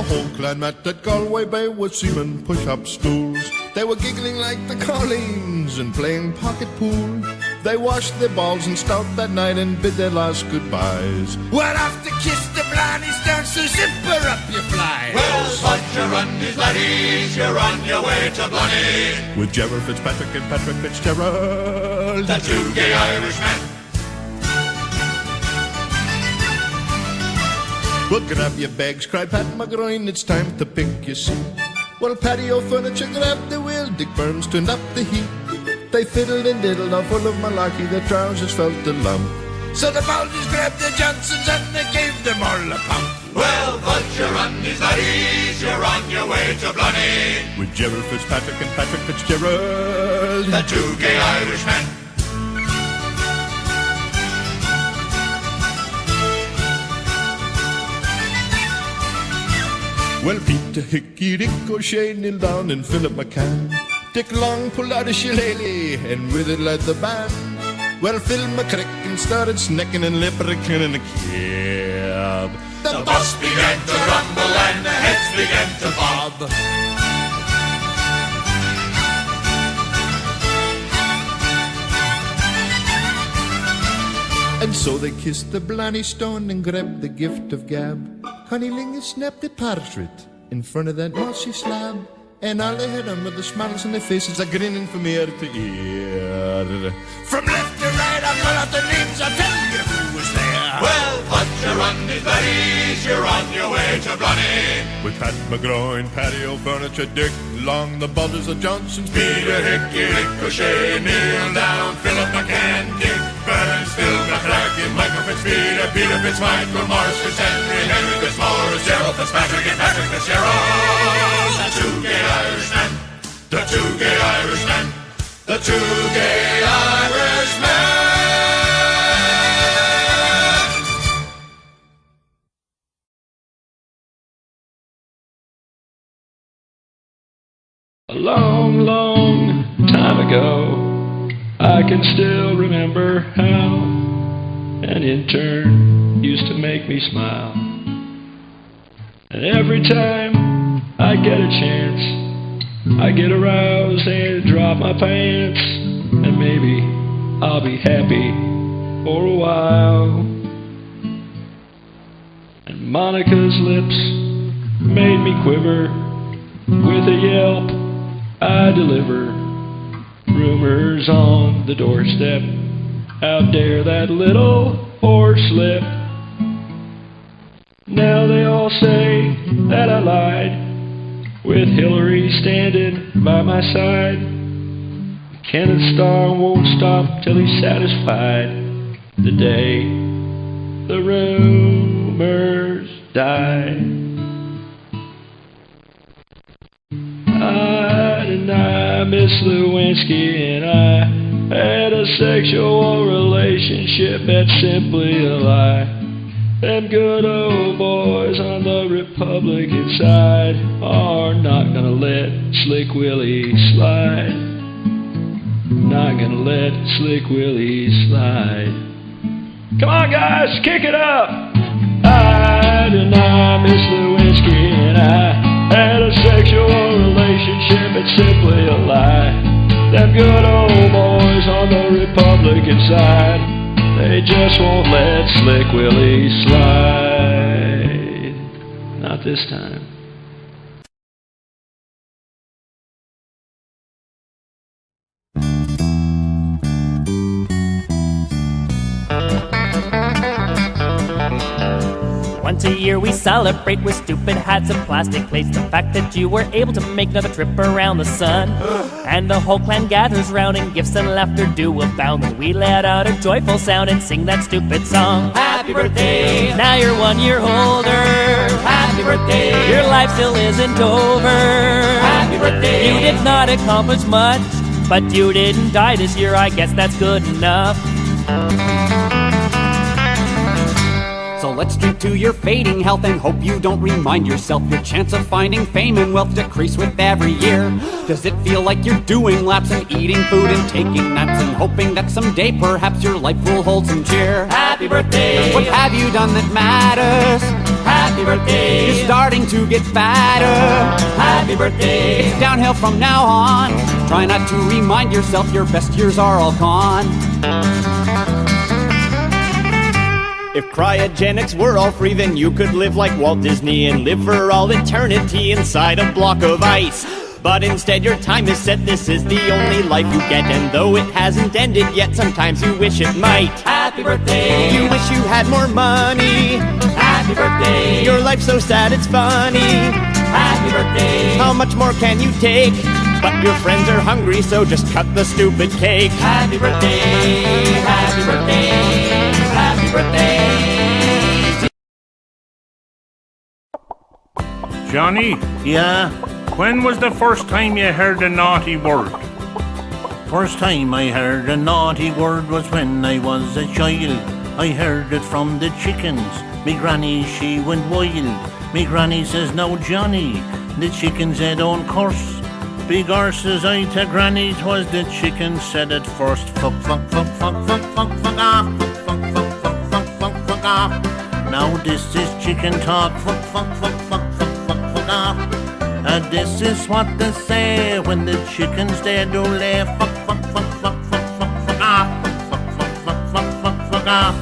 The whole clan met at Galway Bay with seamen push-up stools. They were giggling like the Colleens and playing pocket pool. They washed their balls and stout that night and bid their last goodbyes. We're off to kiss the Blarneys down, so zipper up your fly. Well, spud your rundies, laddies, you're on your way to Blarney. With Gerald Fitzpatrick and Patrick Fitzgerald, the two gay Irishmen. Well, grab your bags, cried Pat McGroin, it's time to pick your seat. Well, patio furniture grabbed the wheel, Dick Burns turned up the heat. They fiddled and diddled, all full of malarkey, their trousers felt a lump. So the Baldies grabbed the Johnsons and they gave them all a pump. Well, budge your undies, laddies, you're on your way to Blarney. With Gerald Fitzpatrick and Patrick Fitzgerald, the two gay Irishmen. Well, Peter Hickey, Dick O'Shea, Neil Down and Philip McCann. Dick Long pulled out a shillelagh and with it led the band. Well, Phil McCricken started snecking and lip-ricking in a cab. The bus began to rumble and the heads began to bob. And so they kissed the Blarney Stone and grabbed the gift of gab. Cunnilingus snapped a portrait in front of that mossy slab. And all they had on were the smiles on their faces, a grinning from ear to ear. From left to right, I'll call out the names, I'll tell you who was there. Well, budge your undies, laddies, you're on your way to Blarney. With Pat McGroin, patio furniture, Dick Long, the Bulders, the Johnsons, Peter Hickey, Dick O'Shea, Neil Down, Philip McCann, Dick Burns, Phil McCracken, Michael Fitzpeter, Peter Fitzmichael, Morris Fitzhenry, Henry Fitzmaurice, Gerald Fitzpatrick and Patrick Fitzgerald. The two gay Irishmen, the two gay Irishmen, the two gay Irishmen. A long, long time ago, I can still remember how an intern used to make me smile. And every time I get a chance, I get aroused and drop my pants, and maybe I'll be happy for a while. And Monica's lips made me quiver with a yelp. I deliver rumors on the doorstep. How dare that little horse-lip? Now they all say that I lied, with Hillary standing by my side. Kenneth Starr won't stop till he's satisfied. The day the rumors die. I deny Miss Lewinsky and I had a sexual relationship, that's simply a lie. Them good old boys on the Republican side are not gonna let Slick Willie slide. Not gonna let Slick Willie slide. Come on guys, kick it up! I deny Miss Lewinsky and I had a sexual relationship, it's simply a lie. Them good old boys on the Republican side, they just won't let Slick Willie slide. Not this time. Once a year we celebrate with stupid hats and plastic plates. The fact that you were able to make another trip around the sun. And the whole clan gathers round and gifts and laughter do abound. And we let out a joyful sound and sing that stupid song. Happy birthday, now you're 1 year older. Happy birthday, your life still isn't over. Happy birthday, you did not accomplish much, but you didn't die this year, I guess that's good enough. So let's drink to your fading health and hope you don't remind yourself your chance of finding fame and wealth decrease with every year. Does it feel like you're doing laps and eating food and taking naps and hoping that someday perhaps your life will hold some cheer? Happy birthday! What have you done that matters? Happy birthday. You're starting to get fatter. Happy birthday. It's downhill from now on. Try not to remind yourself your best years are all gone. If cryogenics were all free, then you could live like Walt Disney and live for all eternity inside a block of ice. But instead your time is set, this is the only life you get. And though it hasn't ended yet, sometimes you wish it might. Happy birthday. You wish you had more money. Happy birthday. Your life's so sad it's funny. Happy birthday. How much more can you take? But your friends are hungry, so just cut the stupid cake. Happy birthday. Happy birthday. Happy birthday. Johnny, Yeah? when was the first time you heard a naughty word? First time I heard a naughty word was when I was a child. I heard it from the chickens. Me granny, she went wild. Me granny says, "Now Johnny, the chickens they don't curse." Big horses I to granny, 'twas the chickens said it first. Fuck, fuck, fuck, fuck, fuck, fuck, fuck off. Fuck, fuck, fuck, fuck, fuck, fuck off. Now this is chicken talk. Fuck, fuck, fuck, fuck, fuck, fuck, fuck off. This is what they say when the chickens they do lay. Fuck, fuck, fuck, fuck, fuck, fuck, fuck off. Fuck, fuck, fuck, fuck, fuck, fuck off.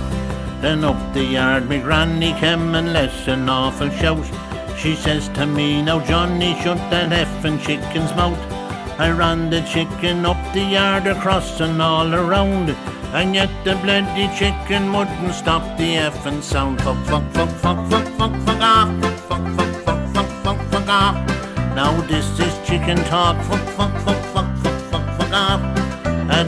Then up the yard me granny came and left an awful shout. She says to me, "Now Johnny, shut that effing chicken's mouth." I ran the chicken up the yard, across and all around, and yet the bloody chicken wouldn't stop the effing sound. Fuck, fuck, fuck, fuck, fuck, fuck, fuck off. Fuck, fuck, fuck, fuck, fuck, fuck off. Now this is chicken talk. Fuck, fuck, fuck, fuck, fuck, fuck, fuck off.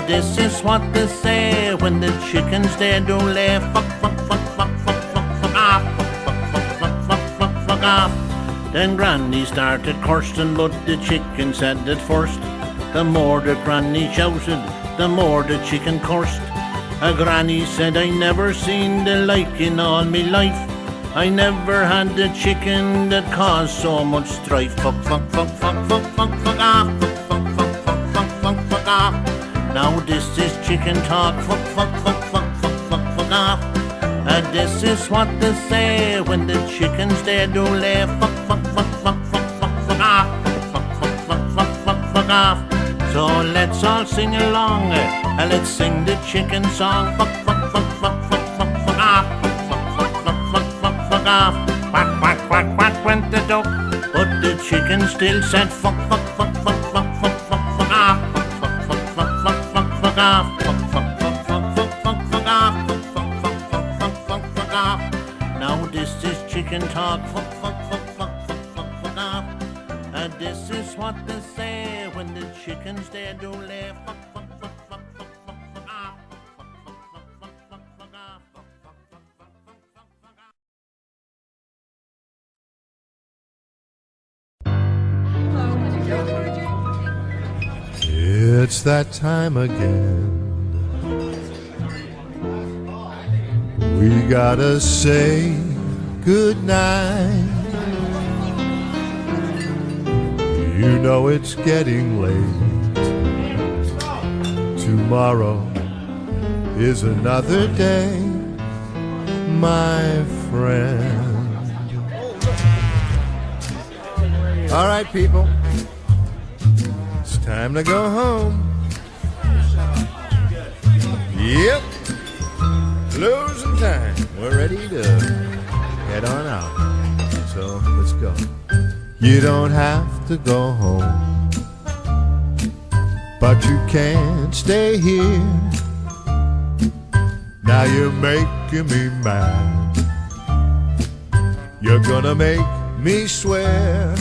This is what they say when the chickens they do lay. Fuck, fuck, fuck, fuck, fuck, fuck, fuck off. Fuck, fuck, fuck, fuck, fuck, fuck off. Then Granny started cursing, but the chicken said it first. The more the Granny shouted, the more the chicken cursed. Granny said, "I never seen the like in all me life. I never had the chicken that caused so much strife." Fuck, fuck, fuck, fuck, fuck, fuck, fuck off. Fuck, fuck, fuck, fuck, fuck, fuck, fuck off. Now this is chicken talk. Fuck, fuck, fuck, fuck, fuck, fuck, fuck off. This is what they say when the chickens they do lay. Fuck, fuck, fuck, fuck, fuck, fuck, fuck off. Fuck, fuck, fuck, fuck, fuck, fuck off. So let's all sing along. Let's sing the chicken song. Fuck, fuck, fuck, fuck, fuck, fuck, fuck off. Fuck, fuck, fuck, fuck, fuck, fuck off. Quack, quack, quack, quack went the duck, but the chicken still said fuck, fuck, fuck, fuck, fuck, fuck, fuck, fuck off. Fuck, fuck, fuck, fuck, fuck, fuck off. Fuck, fuck, fuck, fuck, fuck, fuck, fuck off. Fuck, fuck, fuck, fuck, fuck, fuck, fuck off. Now this is chicken talk. Fuck, fuck, fuck, fuck, fuck, fuck, fuck off. This is what they say when the chickens they do lay. Fuck, fuck, fuck, fuck, fuck, fuck, fuck off. Fuck, fuck, fuck, fuck, fuck, fuck off. Fuck, fuck, fuck, fuck, fuck, fuck, fuck off. It's that time again. We gotta say goodnight. You know it's getting late. Tomorrow is another day, my friend. All right, people. It's time to go home. Yep. Losing time. We're ready to head on out. So let's go. You don't have to go home, but you can't stay here. Now you're making me mad. You're gonna make me swear.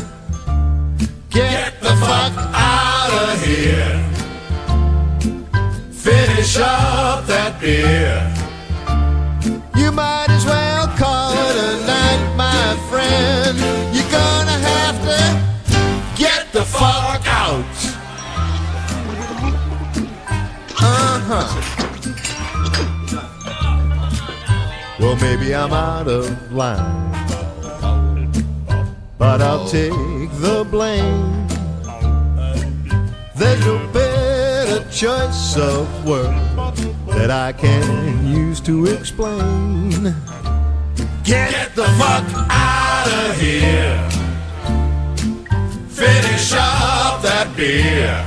Get the fuck out of here. Finish up that beer. You might as well call it a night, my friend. You're gonna have to get the fuck out. Well, maybe I'm out of line, but I'll take the blame. There's no better choice of word that I can use to explain. Get the fuck out of here. Finish up that beer.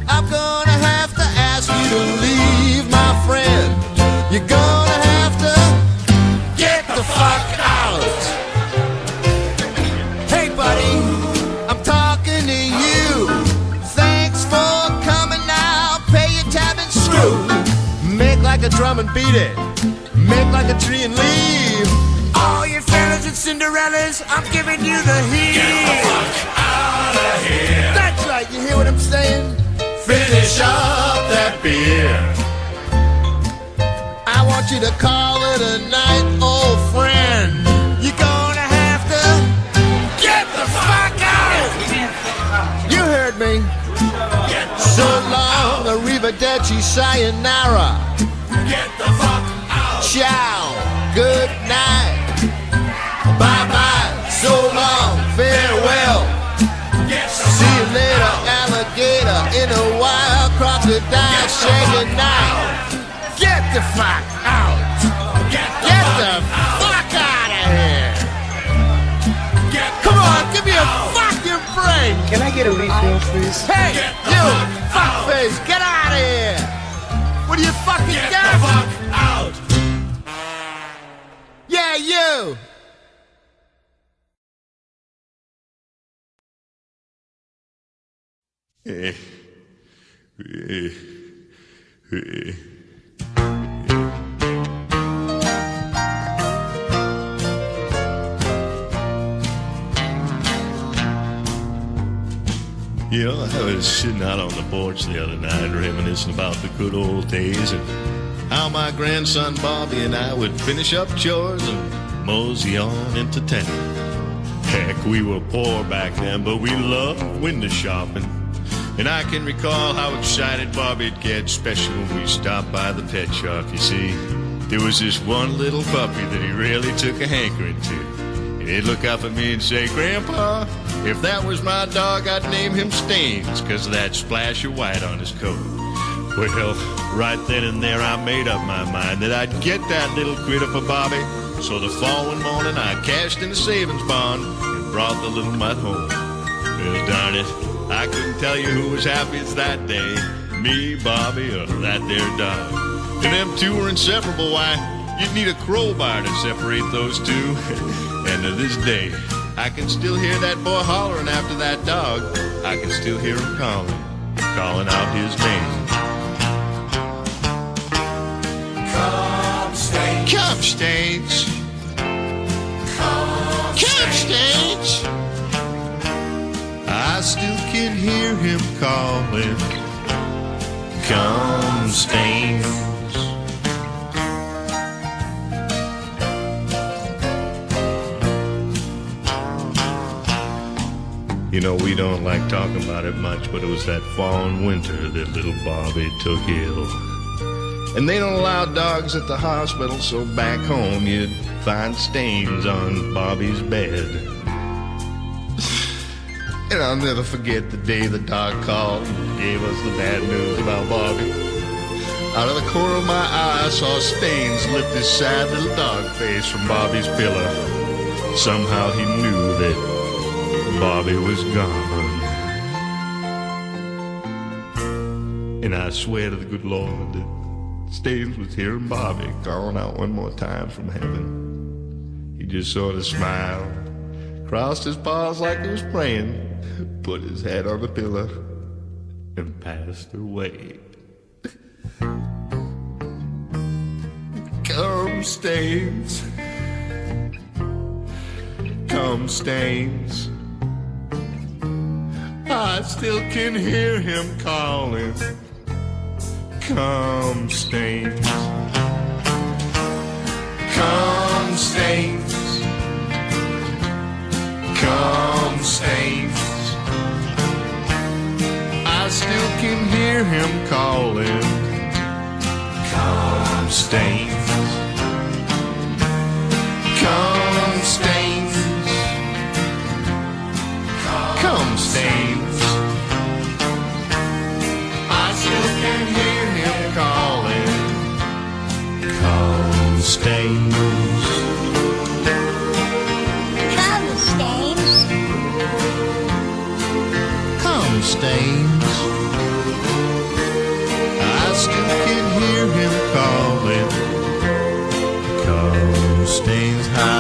I'm gonna have to ask you to leave, my friend. You're gonna have to Get the fuck out. Hey buddy, I'm talking to you. Thanks for coming now. Pay your tab and screw. Make like a drum and beat it. Make like a tree and leave. All you fellas and Cinderellas, I'm giving you the heat. Get the fuck out of here. That's right, you hear what I'm saying? Finish up that beer. I want you to call it a night, old friend. You're gonna have to Get the fuck out. You heard me. So long, arrivederci, sayonara. Get the fuck out. Ciao, good night. Bye-bye, so long, farewell. See you later, alligator. In a while, crocodile, say goodnight. Get the fuck out. Get the fuck out of here. Come on, give me a fucking break. Can I get a refill, please? Hey, you, fuckface, get out of here. What do you fucking Get got? the fuck out. Yeah, you. You know, I was sitting out on the porch the other night reminiscing about the good old days and how my grandson Bobby and I would finish up chores and mosey on into town. Heck, we were poor back then, but we loved window shopping. And I can recall how excited Bobby'd get, especially when we stopped by the pet shop. You see, there was this one little puppy that he really took a hankering to. And he'd look up at me and say, "Grandpa, if that was my dog, I'd name him Stains, 'cause of that splash of white on his coat." Well, right then and there, I made up my mind that I'd get that little critter for Bobby. So the following morning, I cashed in a savings bond and brought the little mutt home. Well, darn it, I couldn't tell you who was happiest that day, me, Bobby, or that there dog. And them two were inseparable. Why, you'd need a crowbar to separate those two. And to this day, I can still hear that boy hollering after that dog. I can still hear him calling out his name. Come, Stains. Come, Stains. Come, Come, Stains. I still can hear him calling. Come, Stains. You know, we don't like talking about it much, but it was that fall and winter that little Bobby took ill. And they don't allow dogs at the hospital, so back home you'd find stains on Bobby's bed. And I'll never forget the day the dog called and gave us the bad news about Bobby. Out of the corner of my eye, I saw Stains lift his sad little dog face from Bobby's pillow. Somehow he knew that Bobby was gone. And I swear to the good Lord that Stains was hearing Bobby calling out one more time from heaven. He just sort of smiled, crossed his paws like he was praying, put his head on the pillow, and passed away. Come, Stains. Come, Stains. I still can hear him calling. Come, Stains. Come, Stains. Come, Stains. I still can hear him calling. Come, Stains. Come, Stains. Come, Stains. I still can hear him calling. Come, Stains. still can hear him calling. Come, Stains High.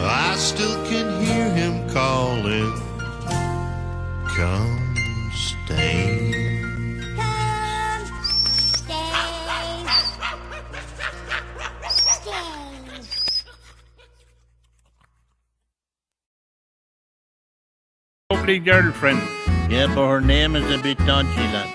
I still can hear him calling. Come, Stains. Lovely girlfriend. Yeah, but her name is a bit dodgy, lad.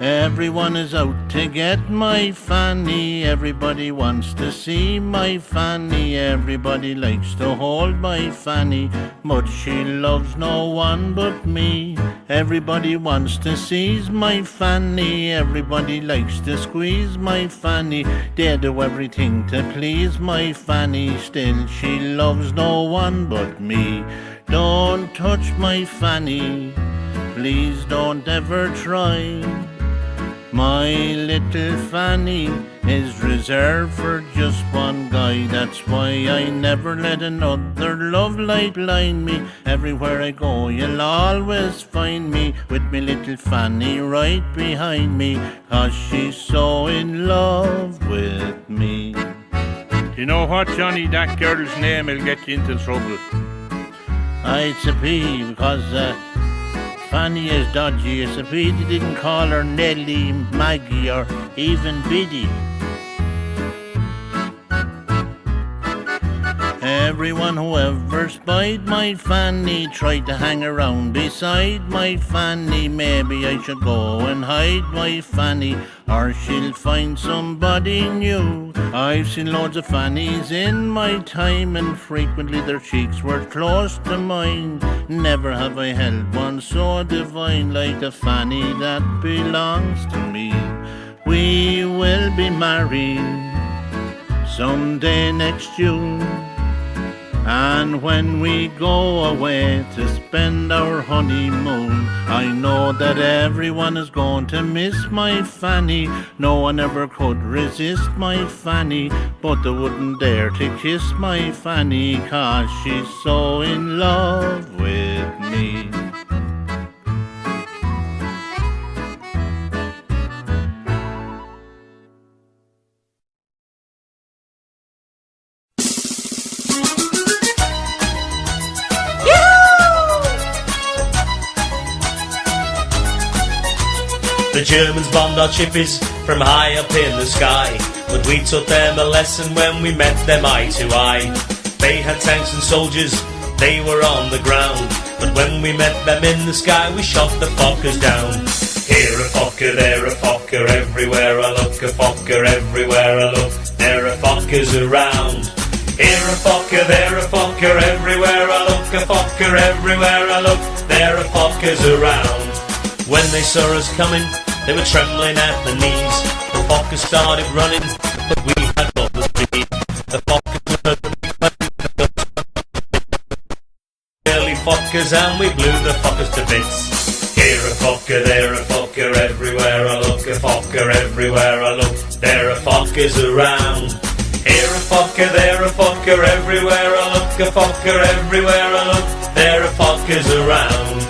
Everyone is out to get my Fanny. Everybody wants to see my Fanny. Everybody likes to hold my Fanny, but she loves no one but me. Everybody wants to seize my Fanny. Everybody likes to squeeze my Fanny. They do everything to please my Fanny. Still she loves no one but me. Don't touch my Fanny, please don't ever try. My little Fanny is reserved for just one guy. That's why I never let another love light blind me. Everywhere I go you'll always find me with me little Fanny right behind me, 'cause she's so in love with me. Do you know what, Johnny? That girl's name will get you into trouble. It's a pity because Fanny is dodgy. It's a pity they didn't call her Nellie, Maggie, or even Biddy. Everyone who ever spied my Fanny tried to hang around beside my Fanny. Maybe I should go and hide my Fanny, or she'll find somebody new. I've seen loads of Fannies in my time, and frequently their cheeks were close to mine. Never have I held one so divine like the Fanny that belongs to me. We will be married someday next June, and when we go away to spend our honeymoon, I know that everyone is going to miss my Fanny. No one ever could resist my Fanny, but they wouldn't dare to kiss my Fanny, 'cause she's so in love with me. The Germans bombed our chippies from high up in the sky, but we taught them a lesson when we met them eye to eye. They had tanks and soldiers, they were on the ground, but when we met them in the sky, we shot the fuckers down. Here a fucker, there a fucker, everywhere I look, a fucker, everywhere I look, there are fuckers around. Here a fucker, there a fucker, everywhere I look, a fucker, everywhere I look, there are fuckers around. When they saw us coming, they were trembling at the knees. The fuckers started running, but we had all the speed. The fuckers were early fuckers, and we blew the fuckers to bits. Here a fucker, there a fucker, everywhere I look, a fucker, everywhere I look, there are fuckers around. Here a fucker, there a fucker, everywhere I look, a fucker, everywhere I look, there are fuckers around.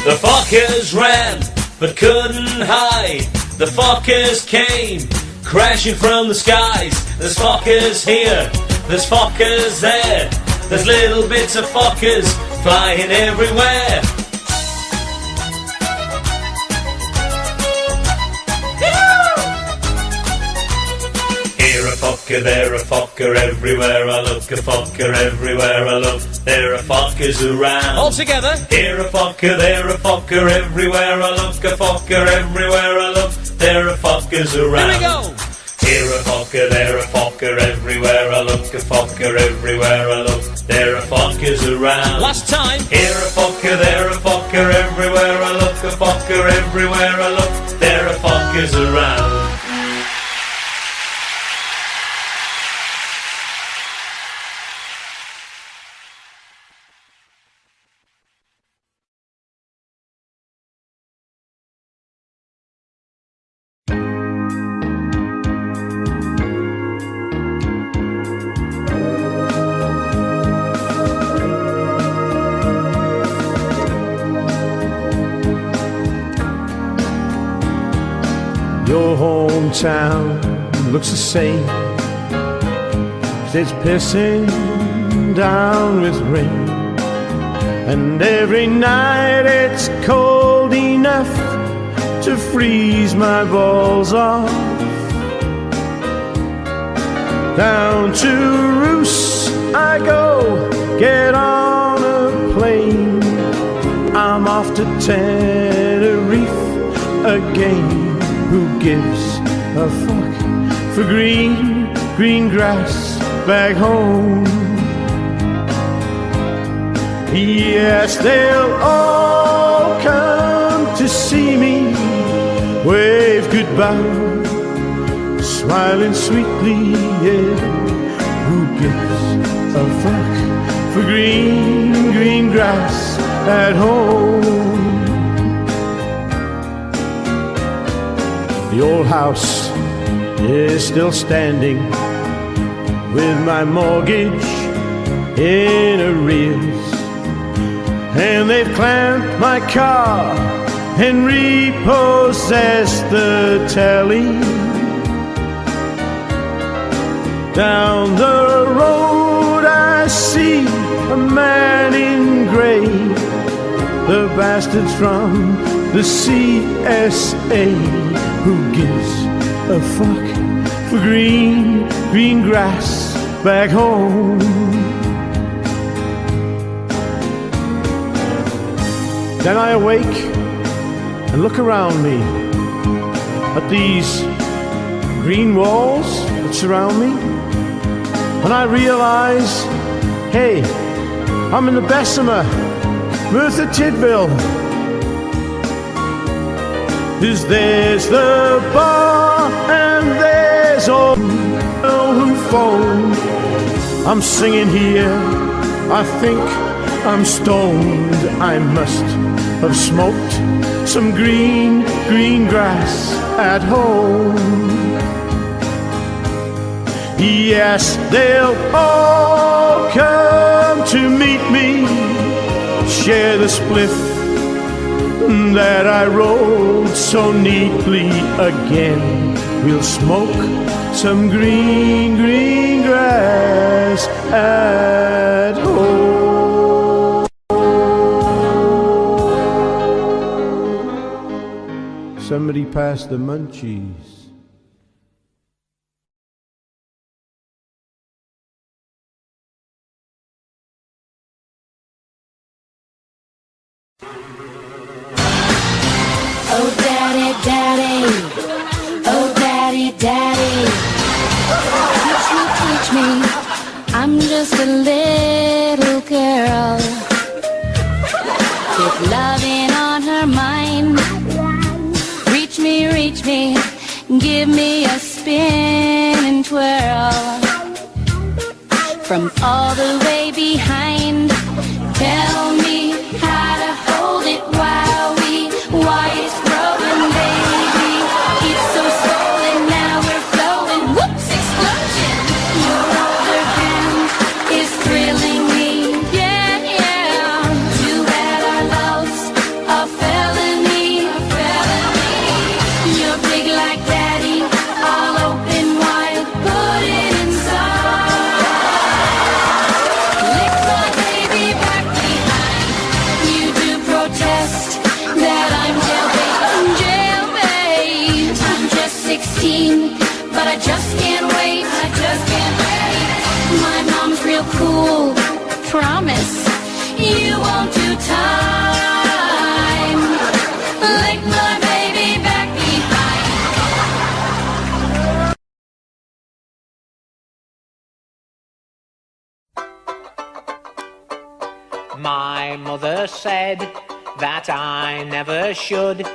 The fuckers ran, but couldn't hide. The fuckers came, crashing from the skies. There's fuckers here, there's fuckers there. There's little bits of fuckers flying everywhere. Here a fucker, there a fucker, everywhere I look, a fucker, everywhere I look, there are fuckers around. All together. Here a fucker, there a fucker, everywhere I look, a fucker, everywhere I look, there are fuckers around. Here we go. Here a fucker, there a fucker, everywhere I look, a fucker, everywhere I look, there are fuckers around. Last time. Here a fucker, there a fucker, everywhere I look, a fucker, everywhere I look, there are fuckers around. Your hometown looks the same. It's pissing down with rain, and every night it's cold enough to freeze my balls off. Down to Roos I go, get on a plane. I'm off to Tenerife again. Who gives a fuck for green, green grass back home? Yes, they'll all come to see me, wave goodbye, smiling sweetly, yeah. Who gives a fuck for green, green grass at home? The old house is still standing with my mortgage in arrears, and they've clamped my car and repossessed the telly. Down the road I see a man in grey, the bastards from the CSA. Who gives a fuck for green, green grass back home? Then I awake and look around me at these green walls that surround me, and I realize, hey, I'm in the Bessemer, Merthyr Tydfil. There's the bar and there's all who phone. I'm singing here, I think I'm stoned. I must have smoked some green, green grass at home. Yes, they'll all come to meet me, share the spliff that I rolled so neatly again. We'll smoke some green, green grass at home. Somebody pass the munchies. Oh daddy, daddy, oh daddy, daddy, teach me, I'm just a little girl, with loving on her mind. Reach me, give me a spin and twirl, from all the way behind. Tell me how to hold it why it's growing, baby. It's so swollen, now we're flowing. Whoops, explosion. Your older hand is thrilling me, yeah, yeah. Too bad our love's a felony. You're big like daddy, all open wide, put it inside. Lick my baby back behind. You do protest that I'm jailbait. I'm just 16, but I just can't wait. My mom's real cool, promise you won't do time. Lick my My mother said that I never should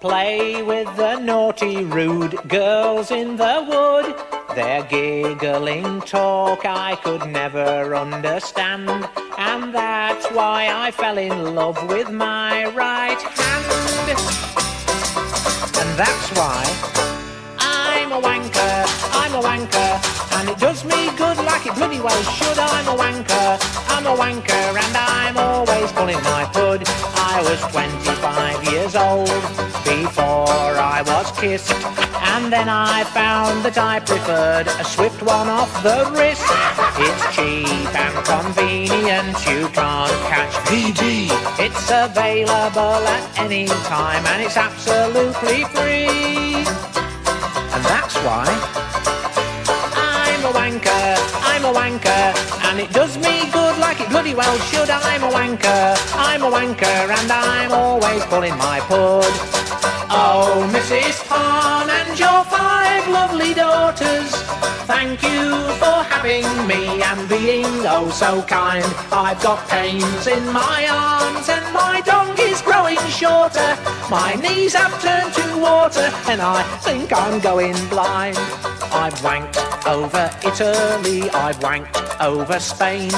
play with the naughty, rude girls in the wood. Their giggling talk I could never understand, and that's why I fell in love with my right hand. And that's why I'm a wanker, I'm a wanker, and it does me good like it bloody well should. I'm a wanker, and I'm always pulling my pud. I was 25 years old before I was kissed, and then I found that I preferred a swift one off the wrist. It's cheap and convenient, you can't catch VG. It's available at any time and it's absolutely free. And that's why I'm a wanker, and it does me good like it bloody well should. I'm a wanker, and I'm always pulling my pud. Oh, Mrs. Pond and your 5 lovely daughters, thank you for having me and being oh so kind. I've got pains in my arms and my dong is growing shorter. My knees have turned to water and I think I'm going blind. I've wanked over Italy, I've wanked over Spain,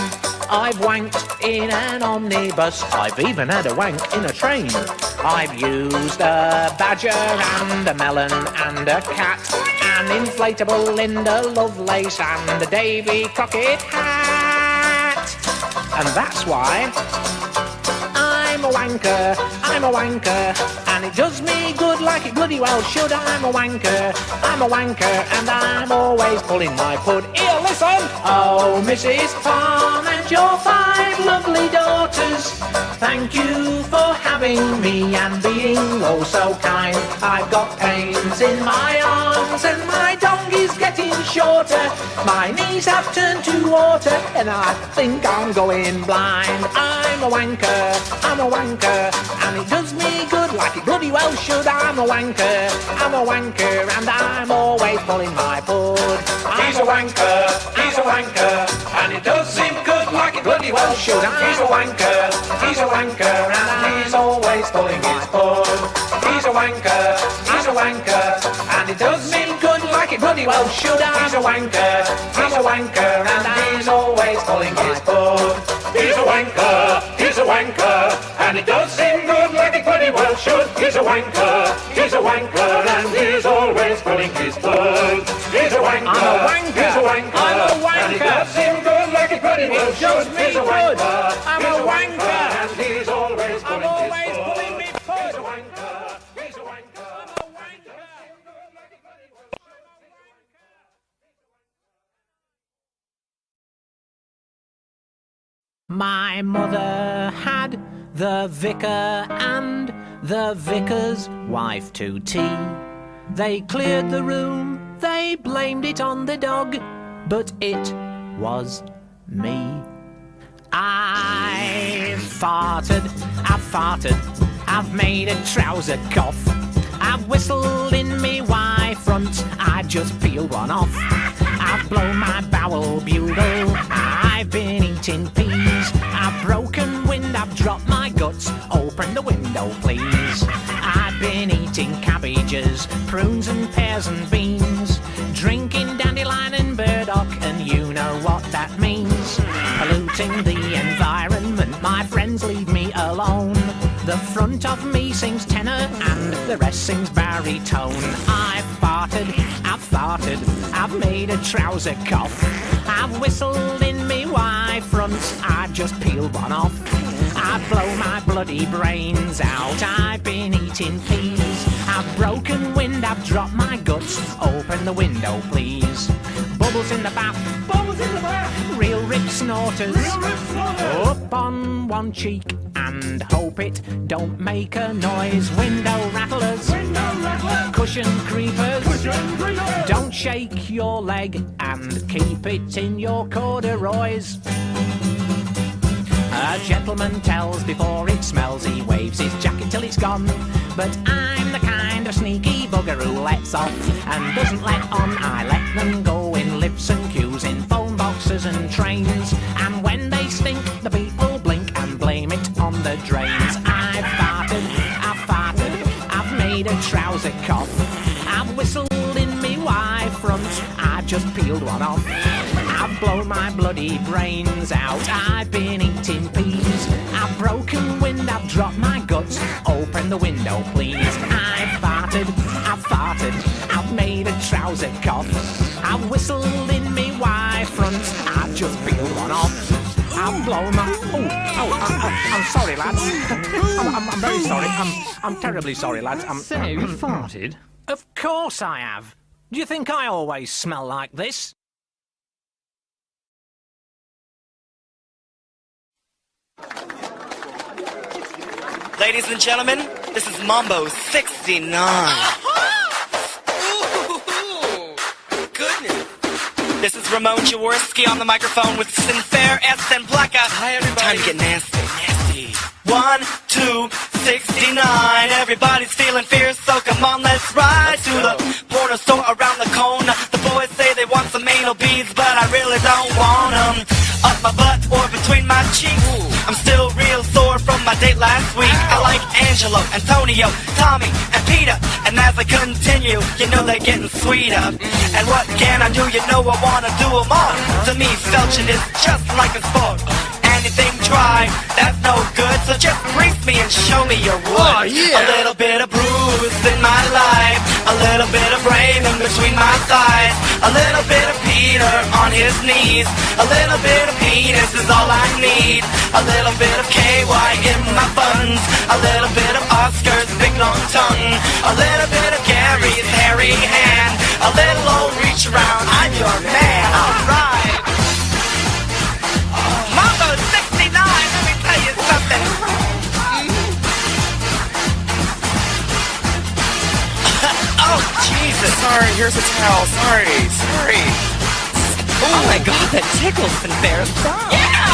I've wanked in an omnibus, I've even had a wank in a train. I've used a badger and a melon and a cat, an inflatable Linda Lovelace and a Davy Crockett hat. And that's why I'm a wanker, and it does me good like it bloody well should. I'm a wanker, and I'm always pulling my pud. Here, listen! Oh, Mrs. Farm and your 5 lovely daughters, thank you for having me and being oh so kind. I've got pains in my arms and my dong is getting shorter. My knees have turned to water and I think I'm going blind. I'm a wanker, and it does me good like it bloody well should. I'm a wanker, and I'm always pulling my pud. He's a wanker, and it does him good like it bloody well should. He's a wanker, and he's always pulling his pud. He's a wanker, and it does him good like it bloody well should. He's a wanker, and he's always pulling his pud. He's a wanker, and it does him good like it bloody well should. He's a wanker, and he's always pulling his pud. He's a wanker, and it does him good like it bloody well should. He's a wanker, and he's always pulling his pud. He's a wanker, he's a wanker. My mother had the vicar and the vicar's wife to tea. They cleared the room, they blamed it on the dog, but it was me. I've farted, I've made a trouser cough. I've whistled in me Y front, I just peeled one off. I've blown my bowel bugle, I've been eating peas. I've broken wind, I've dropped my guts, open the window please. I've been eating cabbages, prunes and pears and beans, drinking dandelion and burdock, and you know what that means. Polluting the environment, my friends leave me alone. The front of me sings tenor and the rest sings baritone. I've farted, I've made a trouser cough. I've whistled in me Y front, I've just peeled one off. I've blown my bloody brains out, I've been eating peas. I've broken wind, I've dropped my guts, open the window please. Bubbles in the bath, real rip snorters, up on one cheek and hope it don't make a noise. Window rattlers, cushion creepers, don't shake your leg and keep it in your corduroys. A gentleman tells before it smells, he waves his jacket till it's gone. But I'm the kind of sneaky bugger who lets off and doesn't let on. I let them go in lifts and queues, in phone boxes and trains. And when they stink, the people blink and down the drains. I've farted, I've made a trouser cough. I've whistled in me Y front, I've just peeled one off. I've blown my bloody brains out, I've been eating peas. I've broken wind, I've dropped my guts, open the window please. I've farted, I've made a trouser cough. I've whistled in me Y front, I've just peeled one off. I've blown my... I'm sorry, lads. I'm very sorry. I'm terribly sorry, lads. So, you farted? Of course I have. Do you think I always smell like this? Ladies and gentlemen, this is Mambo 69. Goodness. This is Ramon Jaworski on the microphone with Sinfair S. and Blacka. Hi, everybody. Time to get nasty. 1, 2, 69. Everybody's feeling fierce, so come on, let's ride to the corner store around the corner. The boys say they want some anal beads, but I really don't want them up my butt or between my cheeks. I'm still real sore from my date last week. I like Angelo, Antonio, Tommy, and Peter. And as I continue, you know they're getting sweeter. And what can I do? You know I wanna do them all. To me, felching is just like a sport. Anything dry, that's no good. So just grease me and show me your wood. Oh, yeah. A little bit of bruise in my life, a little bit of brain in between my thighs, a little bit of Peter on his knees, a little bit of penis is all I need, a little bit of KY in my buns, a little bit of Oscar's big long tongue, a little bit of Gary's hairy hand, a little old reach around, I'm your man. Alright. Mambo 69, let me tell you something. Oh, Jesus. Sorry, here's a towel. Sorry. Oh my God, that tickles Sinfair. Yeah!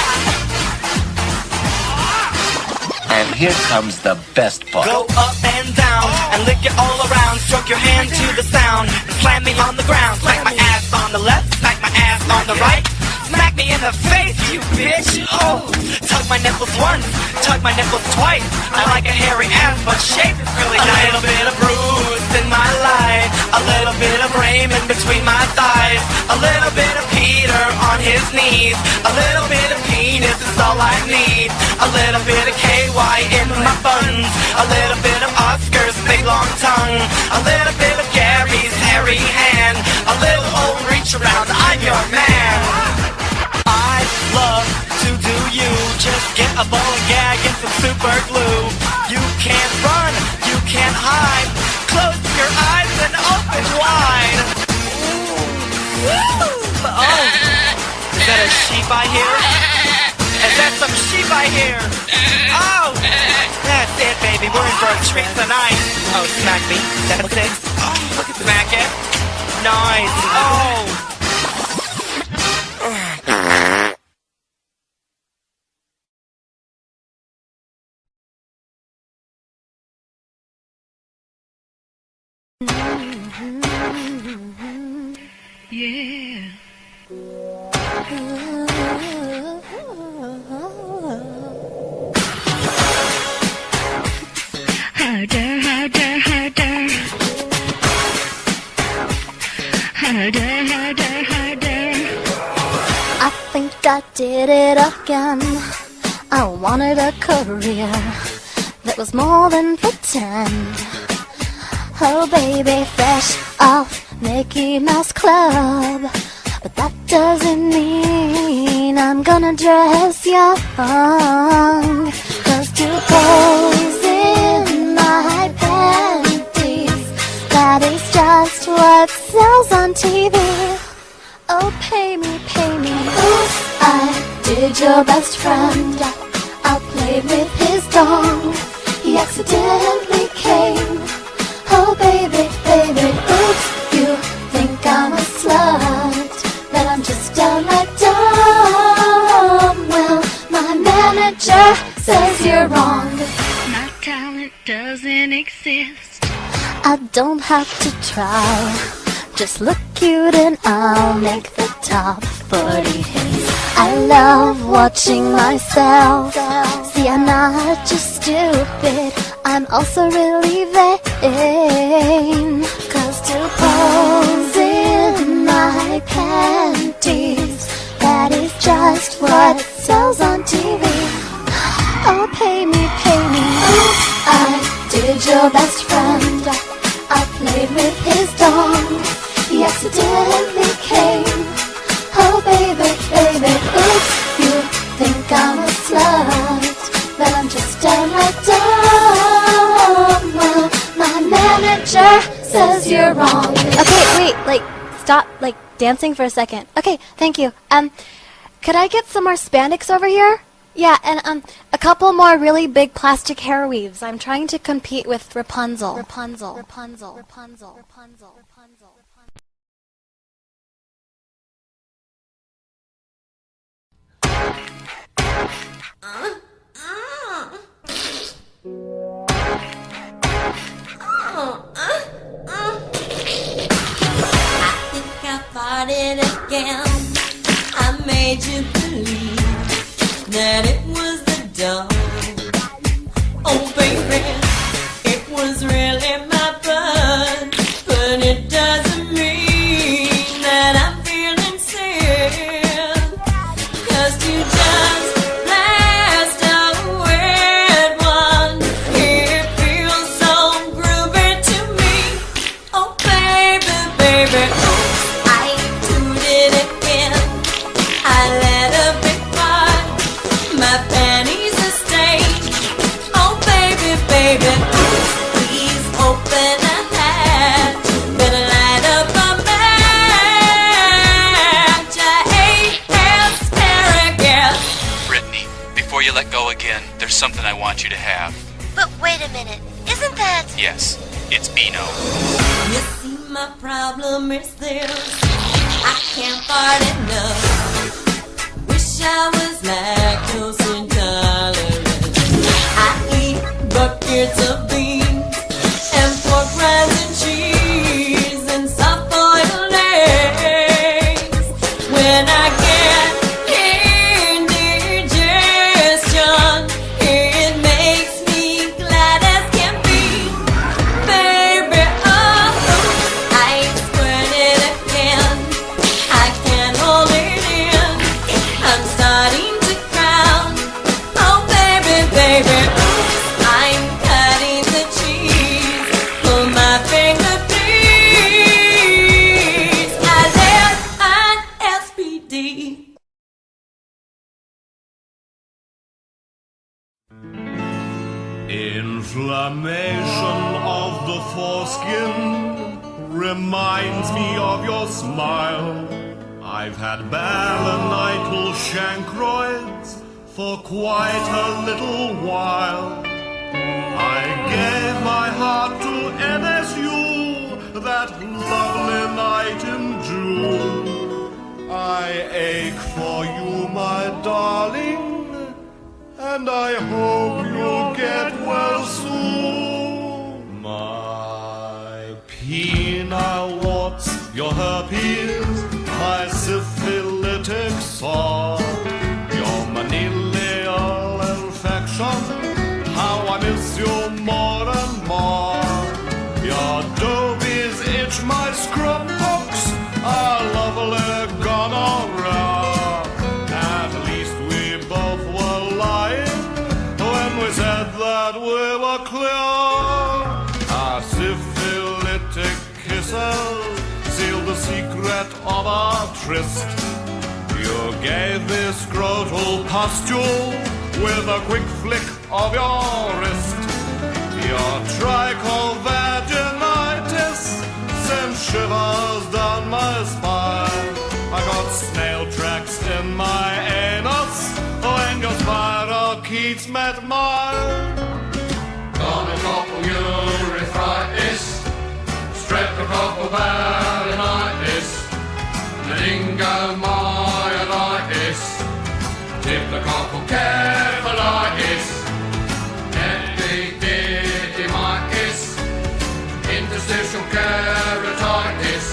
And here comes the best part. Go up and down and lick it all around. Stroke your hand to the sound. Slam me on the ground. Smack my ass on the left. Smack my ass on the right. Smack me in the face, you bitch. Oh, tug my nipples once. Tug my nipples twice. I like a hairy ass, but shape is really nice. A little bit of bruise in my life. A little bit of rain in between my thighs. A little bit of Peter on his knees. A little bit of penis is all I need. A little bit of KY in my buns. A little bit of Oscar's big long tongue. A little bit of Gary's hairy hand. A little old reach around, I'm your man. I love to do you. Just get a ball and gag and some super glue. You can't run, you can't hide. Close your eyes and open wide. Oh, is that a sheep I hear? Is that some sheep I hear? Oh, that's it, baby. We're in for a treat tonight. Oh, smack me. That's it. Smack it. Nice. Oh. Yeah. Harder, harder, harder. Harder, harder, harder. I think I did it again. I wanted a career that was more than pretend. Oh baby, fresh off Mickey Mouse Club, but that doesn't mean I'm gonna dress young. 'Cause to pose in my panties, that is just what sells on TV. Oh, pay me, pay me. Oops, I did your best friend. I played with his dong. He accidentally came. Oh, baby, baby, oops, you think I'm a slut, that I'm just downright dumb. Well, my manager says you're wrong. My talent doesn't exist. I don't have to try. Just look cute and I'll make the top 40 hits. I love watching myself. See, See, I'm not just stupid, I'm also really vain. 'Cause to pose in my panties, that is just what sells on TV. Oh, pay me, pay me. I did your best friend. I played with his dog. He accidentally came. Oh, baby, baby, oops. You think I'm a slut, but I'm just downright dumb. My manager says you're wrong. Okay, wait, stop, dancing for a second. Okay, thank you. Could I get some more spandex over here? Yeah, and a couple more really big plastic hair weaves. I'm trying to compete with Rapunzel. Rapunzel. I think I farted again. I made you believe that it was the dog. Oh baby, it was really my blood, but it doesn't mean that I'm feeling sick. 'Cause to just blast a weird one, it feels so groovy to me. Oh baby, baby, oops, I did it again. I let a big part, my panties are stained. Oh baby, baby, oops, please open a hatch, better light up a match. I hate asparagus. Brittany, before you let go again, there's something I want you to have. But wait a minute, isn't that... Yes, it's Beano. You see, my problem is this: I can't fart enough. Wish I was lactose intolerant. I eat buckets of beans and pork rinds and cheese and soft-boiled eggs. When I get indigestion, it makes me glad as can be. Baby, oh, I squirted again. I can't hold it in. I'm starting to crown. Oh baby, baby, oops, I'm cutting the cheese. Pull my finger, please. I left an SPD. Inflammation of the foreskin reminds me of your smile. I've had balanital chancroids for quite a little while. I gave my heart to NSU that lovely night in June. I ache for you, my darling, and I hope you'll get well soon. My penile warts, your herpes, my syphilitic sore, your manilial infection, how I miss you more and more. Your dobies itch, my scrub hooks, our lovely gonorrhea. At least we both were lying when we said that we were clear. Our syphilitic kisses sealed the secret of our tryst. You gave me scrotal pustule with a quick flick of your wrist. Your trichomvaginitis sent shivers down my spine. I got snail tracks in my anus when your spirochetes met mine. Gonococcal urethritis, streptococcal balanitis, meningomyelitis, diplococcal cephalitis, epididymitis, interstitial keratitis,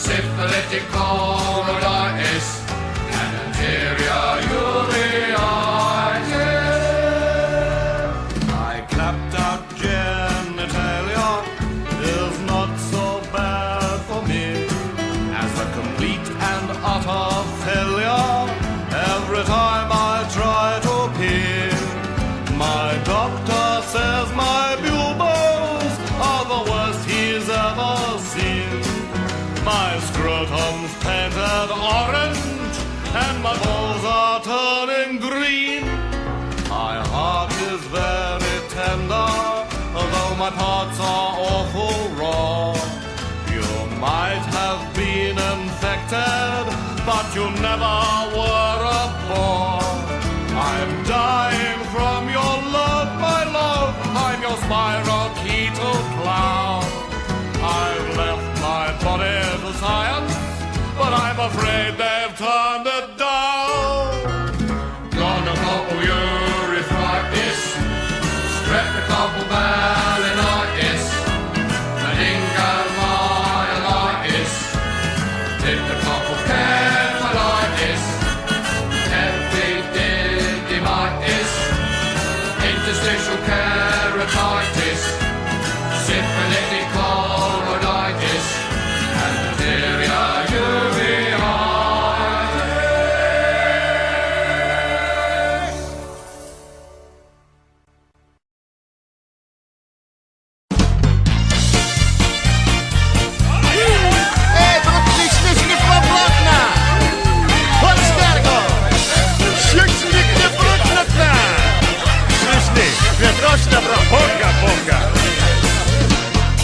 syphilitic choroiditis, and anterior uveitis. ever seen. My scrotum's painted orange, and my balls are turning green. My heart is very tender, although my parts are awful raw. You might have been infected, but you never were a bore. I'm dying from your love, my love. I'm your spirochetal clown. I've left my body to science, but I'm afraid they've turned it down. Gonna couple urethritis, streptococcal balanitis, meningomyelitis, diplococcus cephalitis, epididymitis, interstitial keratitis, syphilitic choroiditis, and diphtheria uveitis. Эй, подпишись не поплотно! Вот старго! Щучник не плотно! Слышны, ветрочно бога.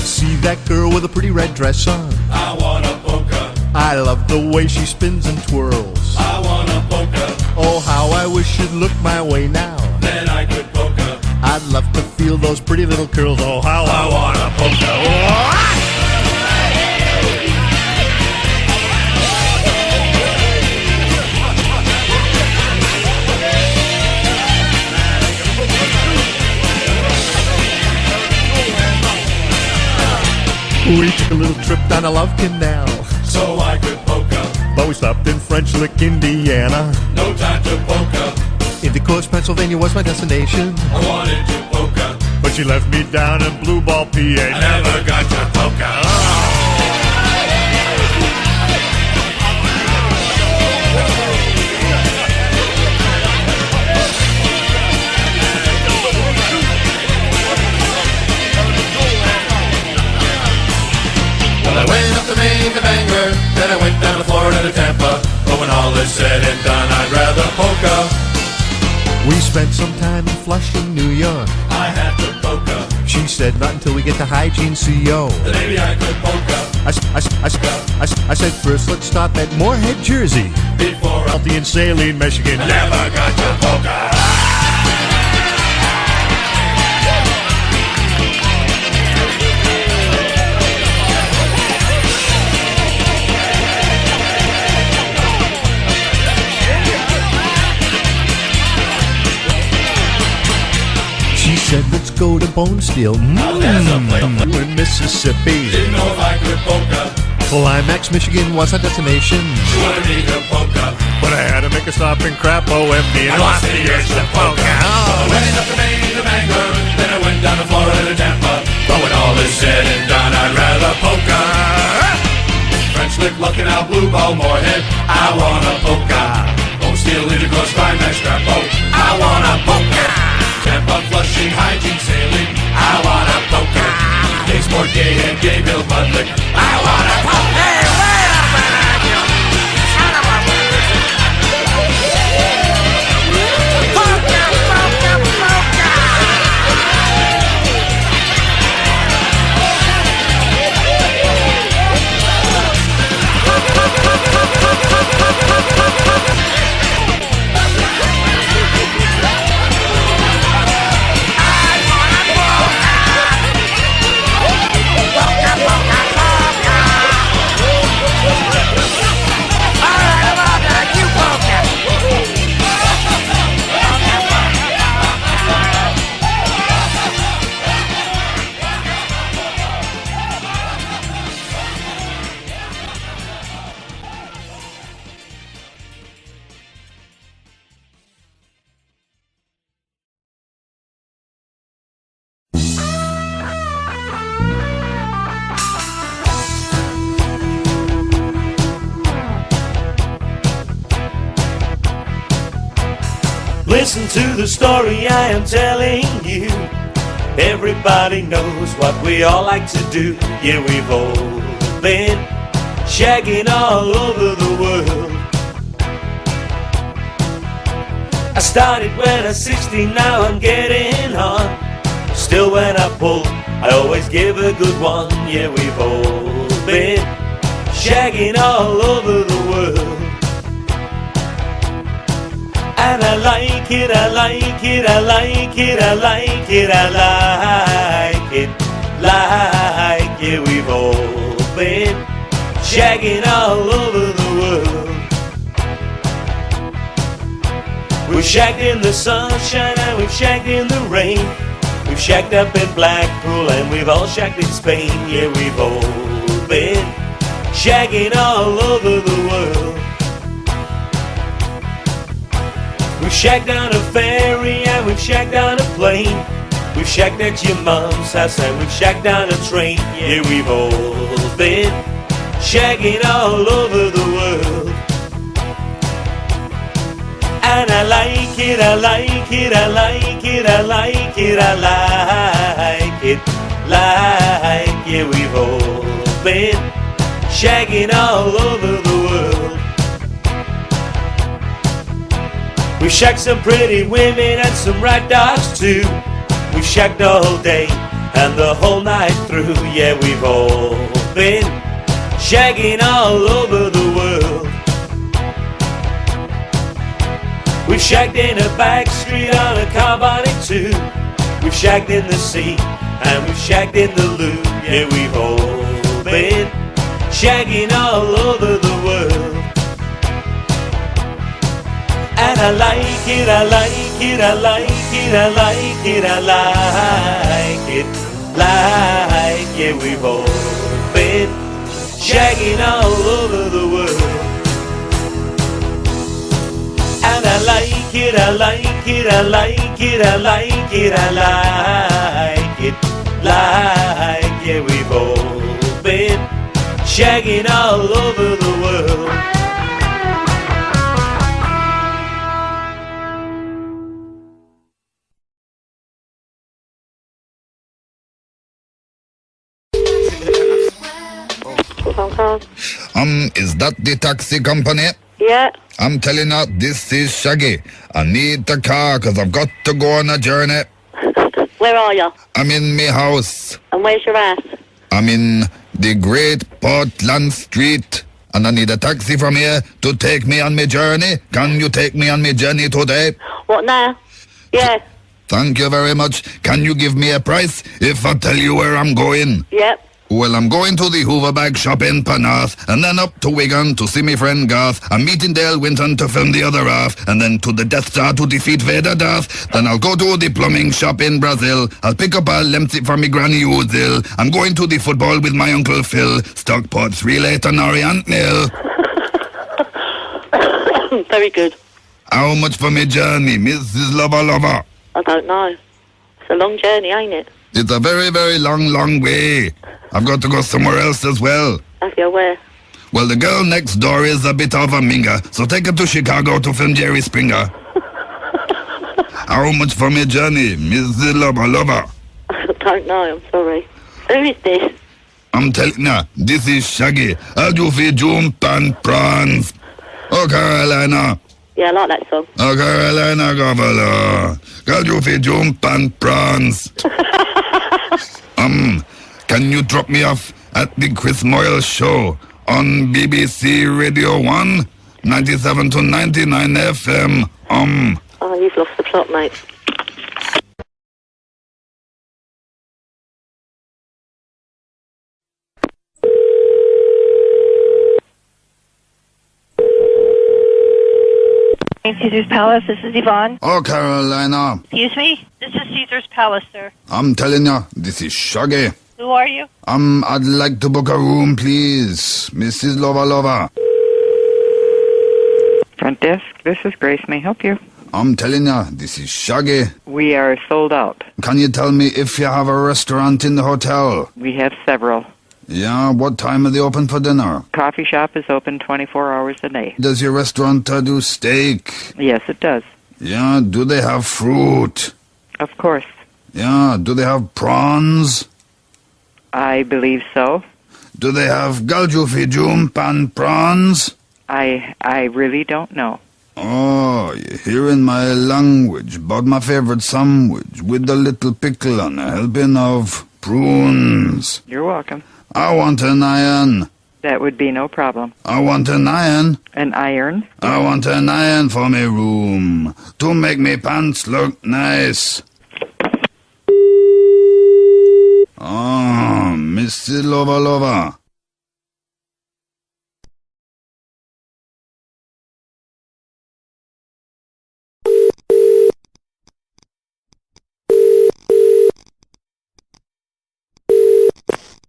See that girl with a pretty red dress on? I want a polka. I love the way she spins and twirls. I want a polka. Oh, how I wish she'd look my way now. Then I could polka. I'd love to feel those pretty little curls. Oh, how I want a polka. We took a little trip down a love canal, So I could polka. but we stopped in French Lick, Indiana. No time to polka. Intercourse, Pennsylvania was my destination, I wanted to polka. but she left me down in Blue Ball, PA. I never got to polka. Well, I went up to Maine to Bangor, then I went down to Florida to Tampa. But when all is said and done, I'd rather polka. We spent some time in Flushing, New York. I had to polka. She said not until we get to Hygiene CO. Then maybe I could polka. I said first let's stop at Moorhead, Jersey. Before Healthy in Saline, Michigan. I never got to polka. She said let's go to Bone Steel. there's a place. In Mississippi. Didn't know if I could polka. Climax, Michigan was our destination, She wanted me to polka. but I had to make a stop in Crapo, MD, and I lost the urge to polka. I went up to Maine to Bangor, then I went down to Florida to Tampa. But when all is said and done, I'd rather polka. French Lick, Lucky Now, Blue Ball, Moorhead. I want a polka. Bone Steel, Intercourse, Climax, Crapo. I want a polka. Tampa, Flushing, Hygiene, Saline. I want a polka. Kingsport, Gay and Gayville, Budlick. I want a polka. Hey, wait up, son of a polka, polka, polka. Listen to the story I am telling you. Everybody knows what we all like to do. Yeah, we've all been shagging all over the world. I started when I was 16, now I'm getting on. Still when I pull, I always give a good one. Yeah, we've all been shagging all over the world. And I like it, I like it, I like it, I like it, I like it, like it. We've all been shagging all over the world. We've shagged in the sunshine and we've shagged in the rain. We've shagged up in Blackpool and we've all shagged in Spain. Yeah, we've all been shagging all over the world. We've shagged on a ferry and we've shagged on a plane. We've shagged at your mom's house and we've shagged on a train. Yeah, we've all been shagging all over the world. And I like it, I like it, I like it, I like it, I like it, like it. We've all been shagging all over the world. We've shagged some pretty women and some rat dogs too. We've shagged all day and the whole night through. Yeah, we've all been shagging all over the world. We've shagged in a back street on a carbonic too. We've shagged in the sea and we've shagged in the loo. Yeah, we've all been shagging all over the world. And I like it, I like it, I like it, I like it, I like it, like it. We've all been shagging all over the world. And I like it, I like it, I like it, I like it, I like it, like it. We've all been shagging all over the world. Is that the taxi company? Yeah. I'm telling you, this is Shaggy. I need the car because I've got to go on a journey. Where are you? I'm in my house. And where's your ass? I'm in the Great Portland Street. And I need a taxi from here to take me on my journey. Can you take me on my journey today? What now? Yeah. Thank you very much. Can you give me a price if I tell you where I'm going? Yep. Well, I'm going to the Hoover Bag shop in Penarth, and then up to Wigan to see my friend Garth. I'm meeting Dale Winton to film the other half, and then to the Death Star to defeat Vader Darth. Then I'll go to the plumbing shop in Brazil. I'll pick up a lemsip for me granny who's ill. I'm going to the football with my Uncle Phil. Stockport 3-8 to Orient nil. Very good. How much for my journey, Mrs. Lover Lover? I don't know. It's a long journey, ain't it? It's a very, very long, long way. I've got to go somewhere else as well. Have you? Where? Well, the girl next door is a bit of a minger, so take her to Chicago to film Jerry Springer. How much for my journey, Mrs. Lover Lover? I don't know, I'm sorry. Who is this? I'm telling ya, this is Shaggy. I'll do for jump and prance. Oh, Carolina. Yeah, I like that song. Oh, Carolina, Governor. I'll do for jump and prance. Can you drop me off at the Chris Moyle show on BBC Radio 1, 97 to 99 FM? Oh, you've lost the plot, mate. Caesar's Palace, this is Yvonne. Oh, Carolina. Excuse me? This is Caesar's Palace, sir. I'm telling ya, this is Shaggy. Who are you? I'd like to book a room, please. Mrs. Lover Lover. Front desk, this is Grace. May I help you? I'm telling ya, this is Shaggy. We are sold out. Can you tell me if you have a restaurant in the hotel? We have several. Yeah, what time are they open for dinner? Coffee shop is open 24 hours a day. Does your restaurant do steak? Yes, it does. Yeah, do they have fruit? Of course. Yeah, do they have prawns? I believe so. Do they have galjufijum pan prawns? I really don't know. Oh, you're hearing my language about my favorite sandwich with a little pickle and a helping of prunes. You're welcome. I want an iron. That would be no problem. I want an iron. An iron? I want an iron for me room to make me pants look nice. Oh, Mr. Lova.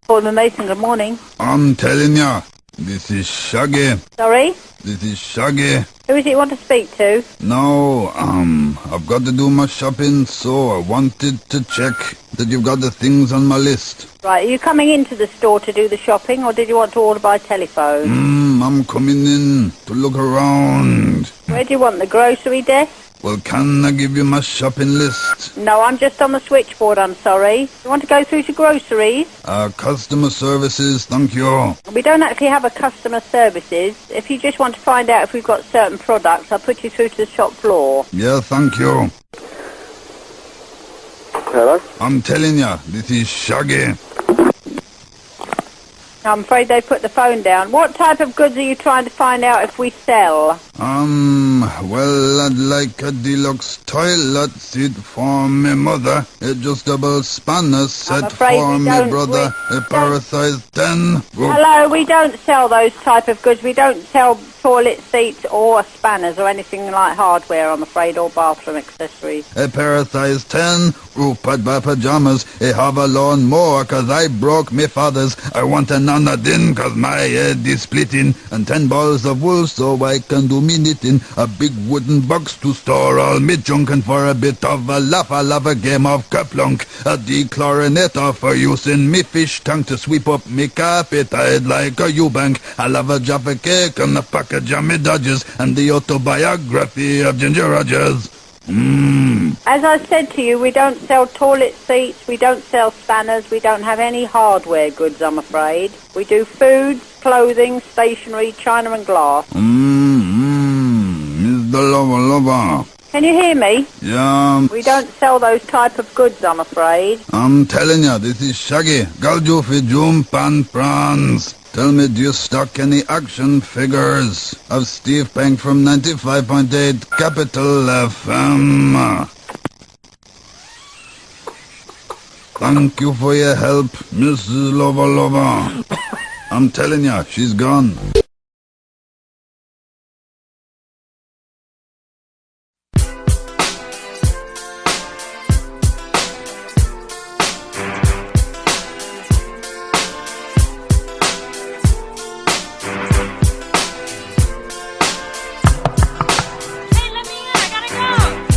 Paul Mason, good morning. I'm telling ya, this is Shaggy. Sorry? This is Shaggy. Who is it you want to speak to? No, I've got to do my shopping, so I wanted to check that you've got the things on my list. Right, are you coming into the store to do the shopping, or did you want to order by telephone? I'm coming in to look around. Where do you want the grocery desk? Well, can I give you my shopping list? No, I'm just on the switchboard, I'm sorry. You want to go through to groceries? Customer services, thank you. We don't actually have a customer services. If you just want to find out if we've got certain products, I'll put you through to the shop floor. Yeah, thank you. Hello? I'm telling ya, this is Shaggy. I'm afraid they put the phone down. What type of goods are you trying to find out if we sell? Well, I'd like a deluxe toilet seat for me mother, adjustable spanner set for me brother, a pair of size 10. Hello, we don't sell those type of goods. We don't sell toilet seats or spanners or anything like hardware, I'm afraid, or bathroom accessories. A pair of size 10, Rupert by pajamas, a have a lawn mower 'cause I broke me father's. I want an anadin 'cause my head is splitting, and 10 balls of wool so I can do me knitting. A big wooden box to store all me junk, and for a bit of a laugh I'll have a game of kaplunk. A dechlorinator for using me fish tank to sweep up me carpet. I'd like a Eubank. I'll have a Jaffa cake and a pack of Jammy Dodgers and the autobiography of Ginger Rogers. As I said to you, we don't sell toilet seats, we don't sell spanners, we don't have any hardware goods, I'm afraid. We do foods, clothing, stationery, china and glass. Mr. Lover. Can you hear me? Yeah. We don't sell those type of goods, I'm afraid. I'm telling ya, this is Shaggy. Galjufijum pan prawns. Tell me, do you stock any action figures of Steve Bank from 95.8 Capital FM? Thank you for your help, Mrs. Lover. I'm telling ya, she's gone.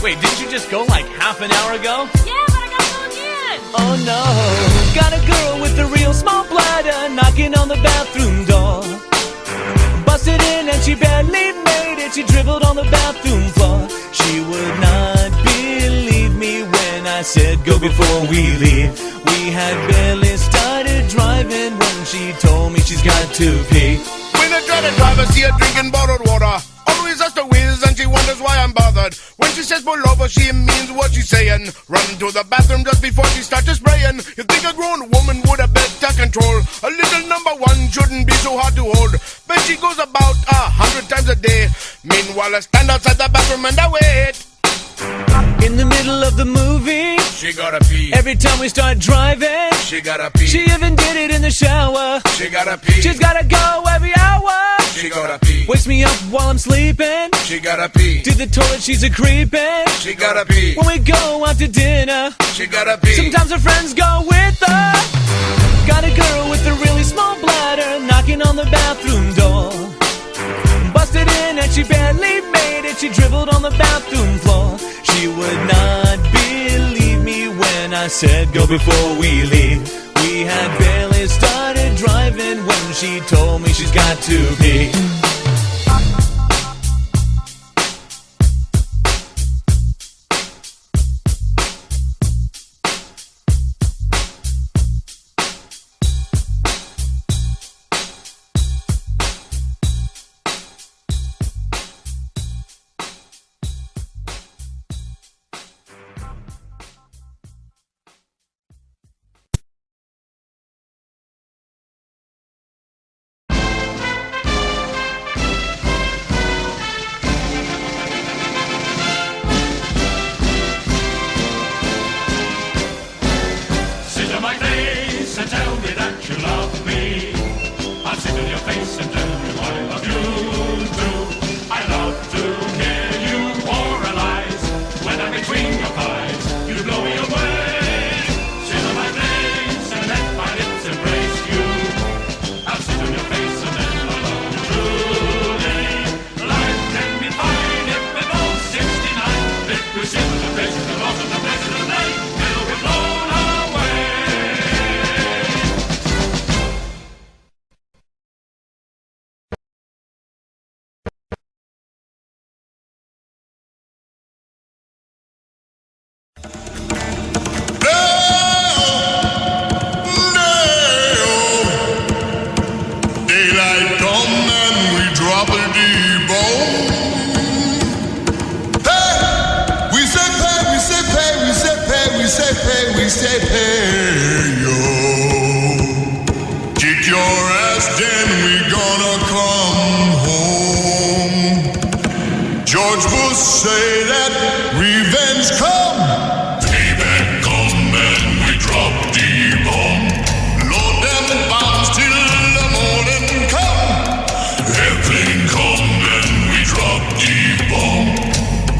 Wait, didn't you just go like half an hour ago? Yeah, but I gotta go again. Oh no, got a girl with a real small bladder knocking on the bathroom door. Busted in and she barely made it. She dribbled on the bathroom floor. She would not believe me when I said go before we leave. We had barely started driving when she told me she's got to pee. When I try to drive, I see her drinking bottled water. Always has to whiz and she wonders why I'm bothered. When she says pull over, she means what she's saying. Run to the bathroom just before she starts spraying. You think a grown woman would have better control? A little number one shouldn't be so hard to hold. But she goes about 100 times a day. Meanwhile, I stand outside the bathroom and I wait. In the middle of the movie, she gotta pee. Every time we start driving, she gotta pee. She even did it in the shower. She gotta pee. She's gotta go every hour. She gotta pee. Wakes me up while I'm sleeping. She gotta pee. To the toilet, she's a creeping. She gotta pee. When we go out to dinner, she gotta pee. Sometimes her friends go with her. Got a girl with a really small bladder knocking on the bathroom door. Busted in and she barely made it. She dribbled on the bathroom floor. She would not believe me when I said go before we leave. We had barely started driving when she told me she's got to pee. sit in your face and tell you I love you too. I love to hear you oralize when I'm between your thighs. You blow me away. Sit on my face and let my lips embrace you. I'll sit on your face and then I love you truly. Life can be fine if we're both 69. If we sit on the faces and lost in the places of the night, we'll be blown away. Daylight come and we drop a D-bone. Hey, we say pay, we say pay, we say pay, we say pay, we say pay, yo. Kick your ass, then we gonna come home. George Bush say that revenge come. Payback come and we drop D-bomb. Load them bombs till the morning come. Airplane come and we drop D-bomb.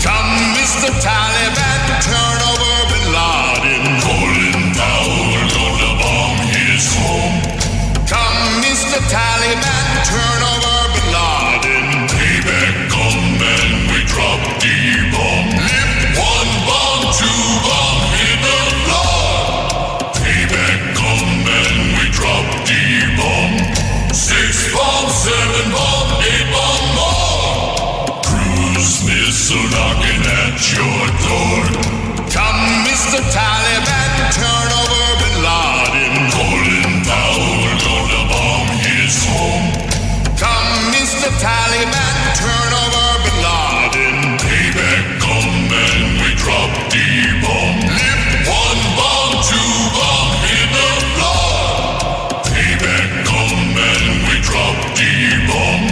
Come, Mr. Taliban, turn over Bin Laden. Colin Powell gonna bomb his home. Come, Mr. Taliban, turn over Bin Laden. Payback come and we drop D-bomb. Lift one bomb, two bomb, hit the floor. Payback come and we drop D-bomb. 6 bomb, 7 bomb, 8 bomb more. Cruise missile knocking at your door. Come, Mr. Taliban, turn over Bin Laden. Colin Powell gonna bomb his home. Come, Mr. Taliban, turn over Bin Laden. Payback come and we drop D-bomb. Lift one bomb, two bomb, hit the floor. Payback come and we drop D-bomb.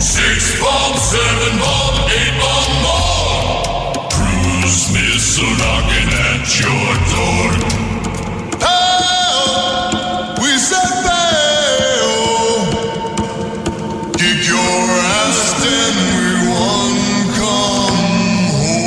6 bomb, 7 bomb, 8 bomb more. Cruise missile knocking at your door. Oh, we said oh. Kick your ass, then we won't come home.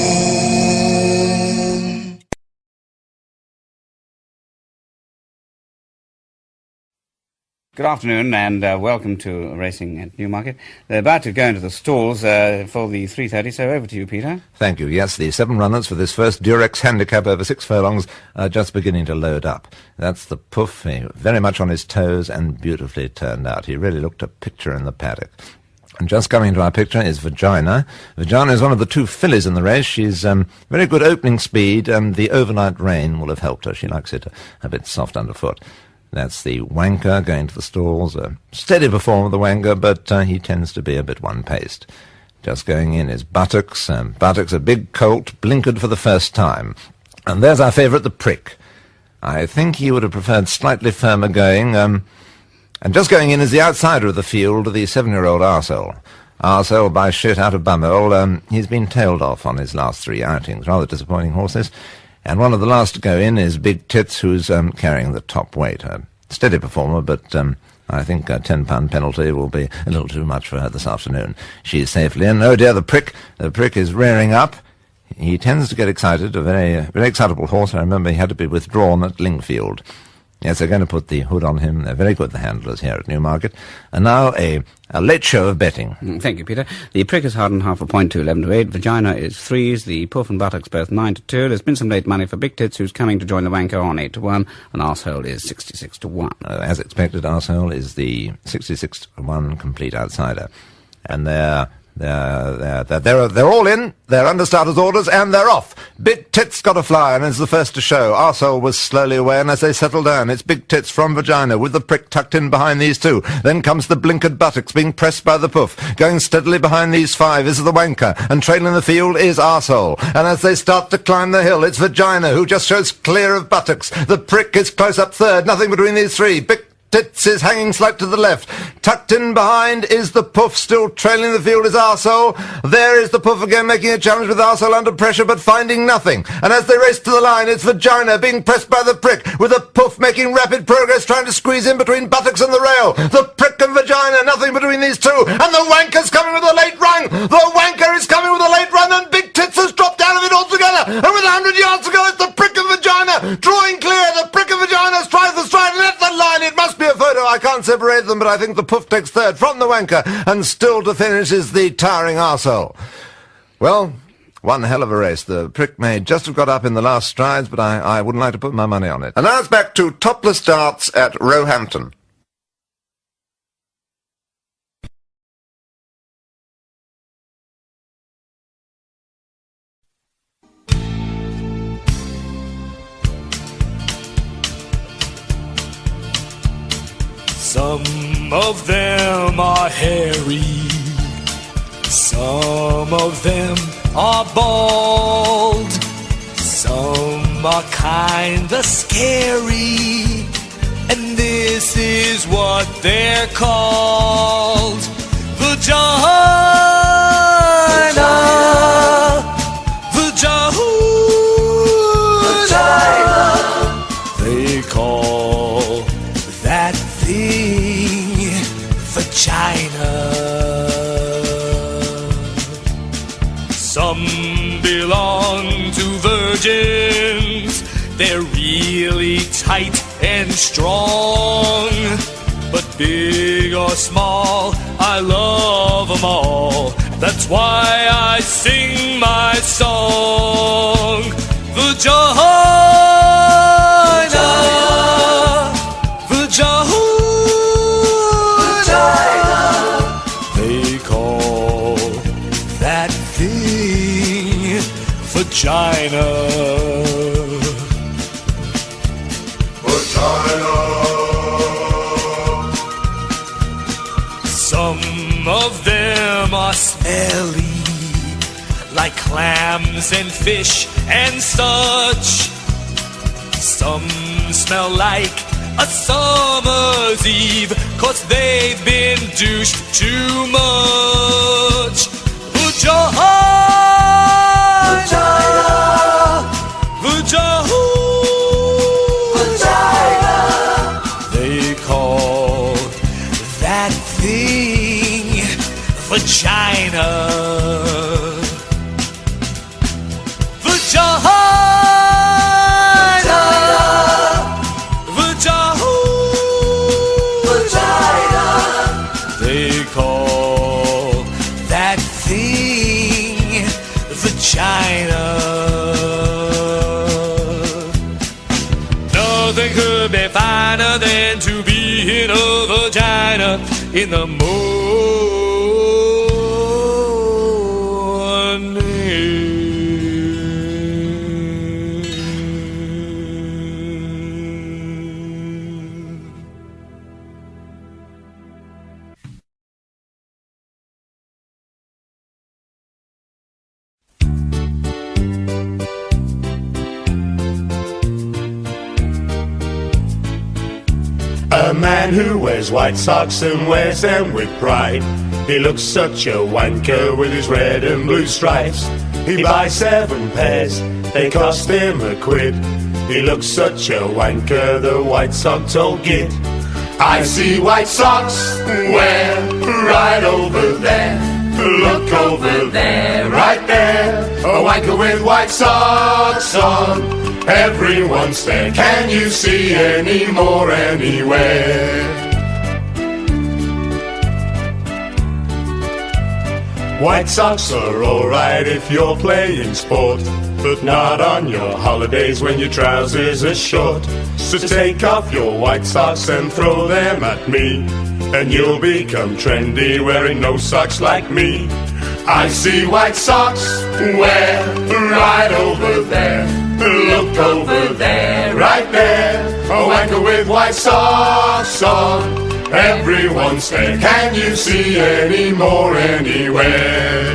Good afternoon and welcome to Racing at Newmarket. They're about to go into the stalls for the 3:30, so over to you, Peter. Thank you. Yes, the 7 runners for this first Durex handicap over 6 furlongs are just beginning to load up. That's the Puff, very much on his toes and beautifully turned out. He really looked a picture in the paddock. And just coming into our picture is Vagina. Vagina is one of the 2 fillies in the race. She's very good opening speed, and the overnight rain will have helped her. She likes it a bit soft underfoot. That's the Wanker going to the stalls. A steady performer, the Wanker, but he tends to be a bit one-paced. Just going in is Buttocks. Buttocks, a big colt, blinkered for the first time. And there's our favourite, the Prick. I think he would have preferred slightly firmer going. And just going in is the outsider of the field, the 7-year-old Arsehole. Arsehole by Shit out of Bumhole. He's been tailed off on his last 3 outings. Rather disappointing horses. And one of the last to go in is Big Tits, who's carrying the top weight. A steady performer, but I think a £10 penalty will be a little too much for her this afternoon. She's safely in. Oh dear, the Prick. The Prick is rearing up. He tends to get excited, a very excitable horse. I remember he had to be withdrawn at Lingfield. Yes, they're going to put the hood on him. They're very good, the handlers here at Newmarket. And now a late show of betting. Thank you, Peter. The Prick is hard and half a point to 11 to 8. Vagina is 3s. The Puff and Buttocks both 9 to 2. There's been some late money for Big Tits, who's coming to join the Wanker on 8 to 1. And Arsehole is 66 to 1. As expected, Arsehole is the 66 to 1 complete outsider. And they're all in, they're under starters' orders, and they're off. Big Tits got a fly and is the first to show. Arsehole was slowly away, and as they settle down, it's Big Tits from Vagina, with the Prick tucked in behind these 2. Then comes the blinkered Buttocks, being pressed by the Puff. Going steadily behind these 5 is the Wanker, and trailing the field is Arsehole. And as they start to climb the hill, it's Vagina, who just shows clear of Buttocks. The Prick is close up third, nothing between these 3. Big Tits is hanging slight to the left. Tucked in behind is the Puff, still trailing the field is Arsehole. There is the Puff again, making a challenge with Arsehole under pressure, but finding nothing. And as they race to the line, it's Vagina being pressed by the Prick, with the Puff making rapid progress, trying to squeeze in between buttocks and the rail. The Prick and Vagina, nothing between these two. And the Wanker's coming with a late run. The Wanker is coming with a late run, and Big Tits has dropped out of it altogether. And with 100 yards to go, it's the Prick and Vagina drawing clear. The Prick and Vagina strides the stride and at the line. It must be a photo. I can't separate them, but I think the Puff takes third from the Wanker, and still to finish is the towering Arsehole. Well, one hell of a race. The Prick may just have got up in the last strides, but I wouldn't like to put my money on it. And now it's back to topless darts at Roehampton. Some of them are hairy, some of them are bald, some are kinda scary, and this is what they're called. Vagina, vagina, they call that thing vagina. Some belong to virgins, they're really tight and strong. But big or small, I love them all. That's why I sing my song. Vagina, vagina, they call that thing vagina. Some of them are smelly, like clams and fish and such. Some smell like a summer's eve, 'cause they've been douched too much. Vagina, vagina, they call that thing vagina. Vagina, vagina, they call that thing vagina. Nothing could be finer than to be in a vagina in the A man who wears white socks and wears them with pride. He looks such a wanker with his red and blue stripes. He buys 7 pairs, they cost him £1. He looks such a wanker, the white sock told Gid. I see white socks, where? Right over there. Look over there, right there. A wanker with white socks on. Everyone stare, can you see any more anywhere? White socks are alright if you're playing sport, but not on your holidays when your trousers are short. So take off your white socks and throw them at me, and you'll become trendy wearing no socks like me. I see white socks, where? Right over there. Look over there, right there. A wanker with white socks on. Everyone stare, can you see any more anywhere?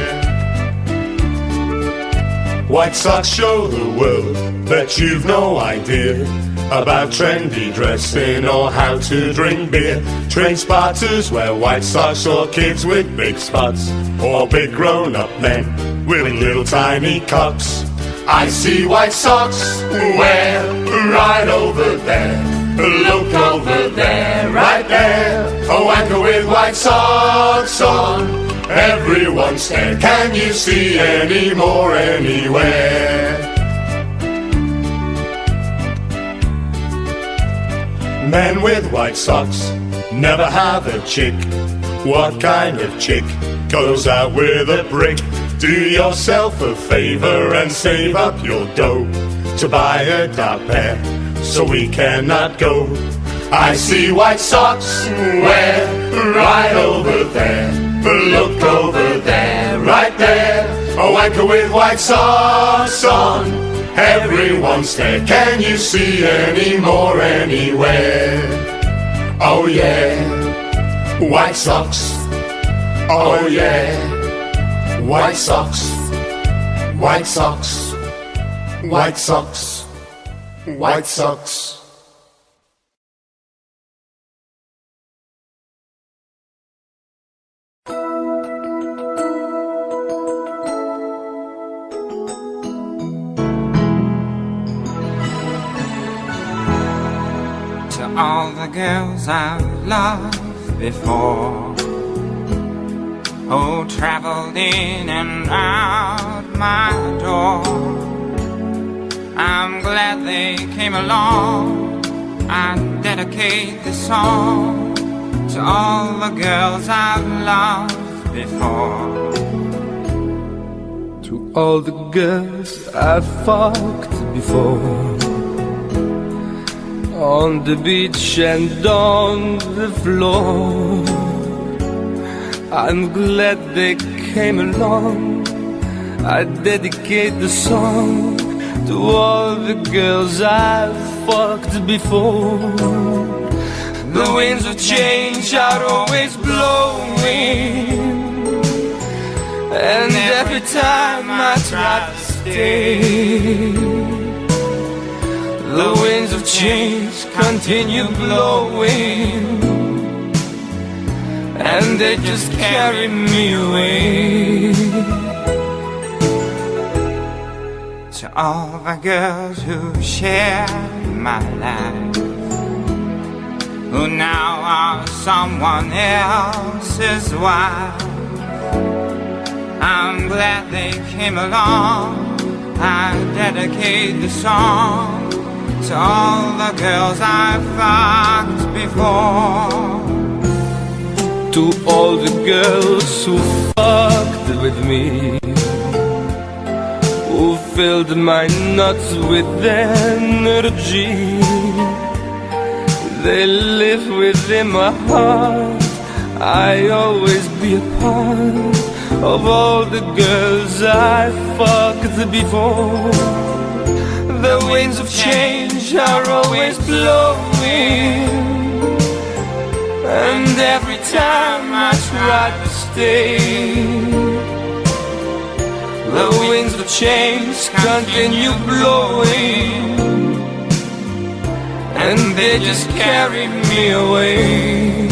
White socks show the world that you've no idea about trendy dressing or how to drink beer. Train spotters wear white socks, or kids with big spots, or big grown-up men with little tiny cocks. I see white socks, where? Right over there. Look over there, right there. A wanker with white socks on. Everyone stare. Can you see any more anywhere? Men with white socks never have a chick. What kind of chick goes out with a brick? Do yourself a favor and save up your dough to buy a dark pair, so we cannot go. I see white socks, where? Right over there. Look over there, right there. A wanker with white socks on. Everyone stare. Can you see any more anywhere? Oh yeah, white socks. Oh yeah, white socks. White socks. White socks. White socks. To all the girls I've loved before, who traveled in and out my door, I'm glad they came along. I dedicate this song to all the girls I've loved before. To all the girls I've fucked before, on the beach and on the floor, I'm glad they came along. I dedicate the song to all the girls I've fucked before. The winds of change are always blowing, and every time I try to stay, the winds of change continue blowing, and they just carry me away. To all the girls who share my life, who now are someone else's wife, I'm glad they came along. I dedicate the song to all the girls I've fucked before. To all the girls who fucked with me, who filled my nuts with energy. They live within my heart. I always be a part of all the girls I fucked before. The winds of change are always blowing, and every time I try to stay, the winds of change continue blowing, and they just carry me away.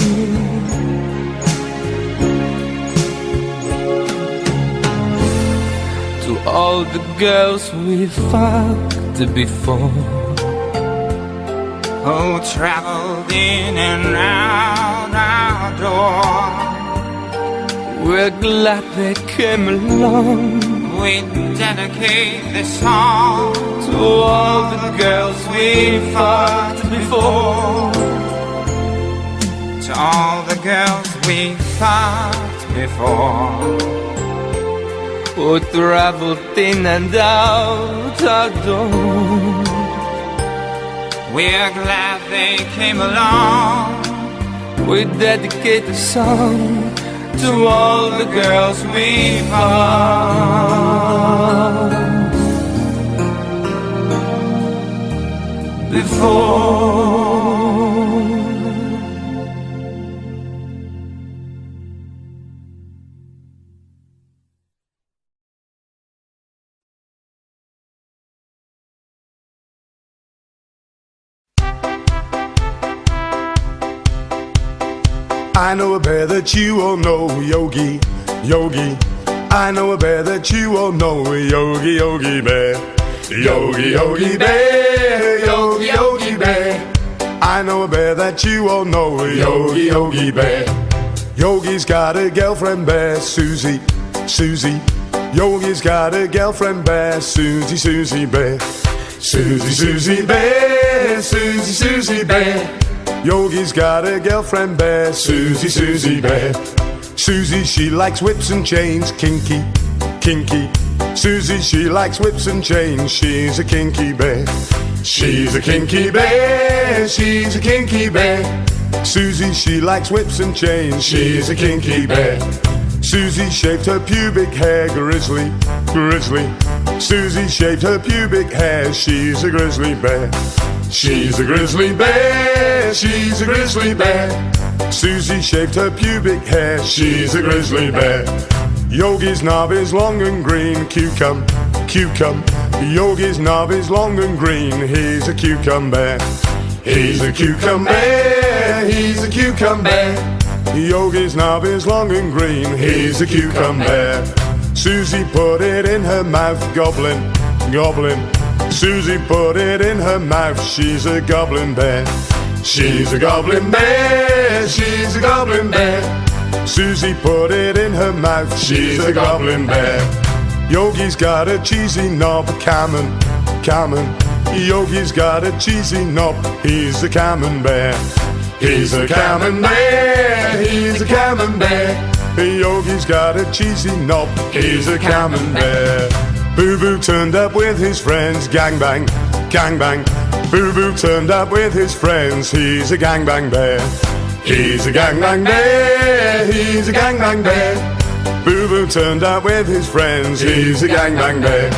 To all the girls we fucked before, who traveled in and out our door, we're glad they came along. We dedicate this song to all the girls we fucked before. To all the girls we fucked before, who traveled in and out our door. We're glad they came along. We dedicate the song to all the girls we fucked before. I know a bear that you all know, Yogi, Yogi. I know a bear that you all know, Yogi, Yogi Bear. Yogi, Yogi Bear, Yogi, Yogi Bear. I know a bear that you all know, Yogi, Yogi Bear. Yogi's got a girlfriend bear, Susie, Susie. Yogi's got a girlfriend bear, Susie, Susie Bear. Susie, Susie Bear, Susie, Susie Bear. Yogi's got a girlfriend bear, Susie, Susie Bear. Susie, she likes whips and chains, kinky, kinky. Susie, she likes whips and chains, she's a kinky bear. She's a kinky bear, she's a kinky bear. Susie, she likes whips and chains, she's a kinky bear. Susie shaved her pubic hair, grizzly, grizzly. Susie shaved her pubic hair, she's a grizzly bear. She's a grizzly bear, she's a grizzly bear. Susie shaved her pubic hair, she's a grizzly bear. Yogi's knob is long and green, cucumber, cucumber. Yogi's knob is long and green, he's a cucumber. He's a cucumber, he's a cucumber. Yogi's knob is long and green, he's a cucumber. Susie put it in her mouth, goblin, goblin. Susie put it in her mouth, she's a goblin bear. She's a goblin bear, she's a goblin bear. Susie put it in her mouth, she's a goblin bear. Yogi's got a cheesy knob, Cameron, Cameron. Yogi's got a cheesy knob, he's a camembert. He's a camembert, he's a camembert. Yogi's got a cheesy knob, he's a camembert. Boo-Boo turned up with his friends, gangbang, gangbang. Boo-Boo turned up with his friends, he's a gangbang bear. He's a gangbang bear, he's a gangbang bear. Boo-Boo turned up with his friends, he's a gangbang bear.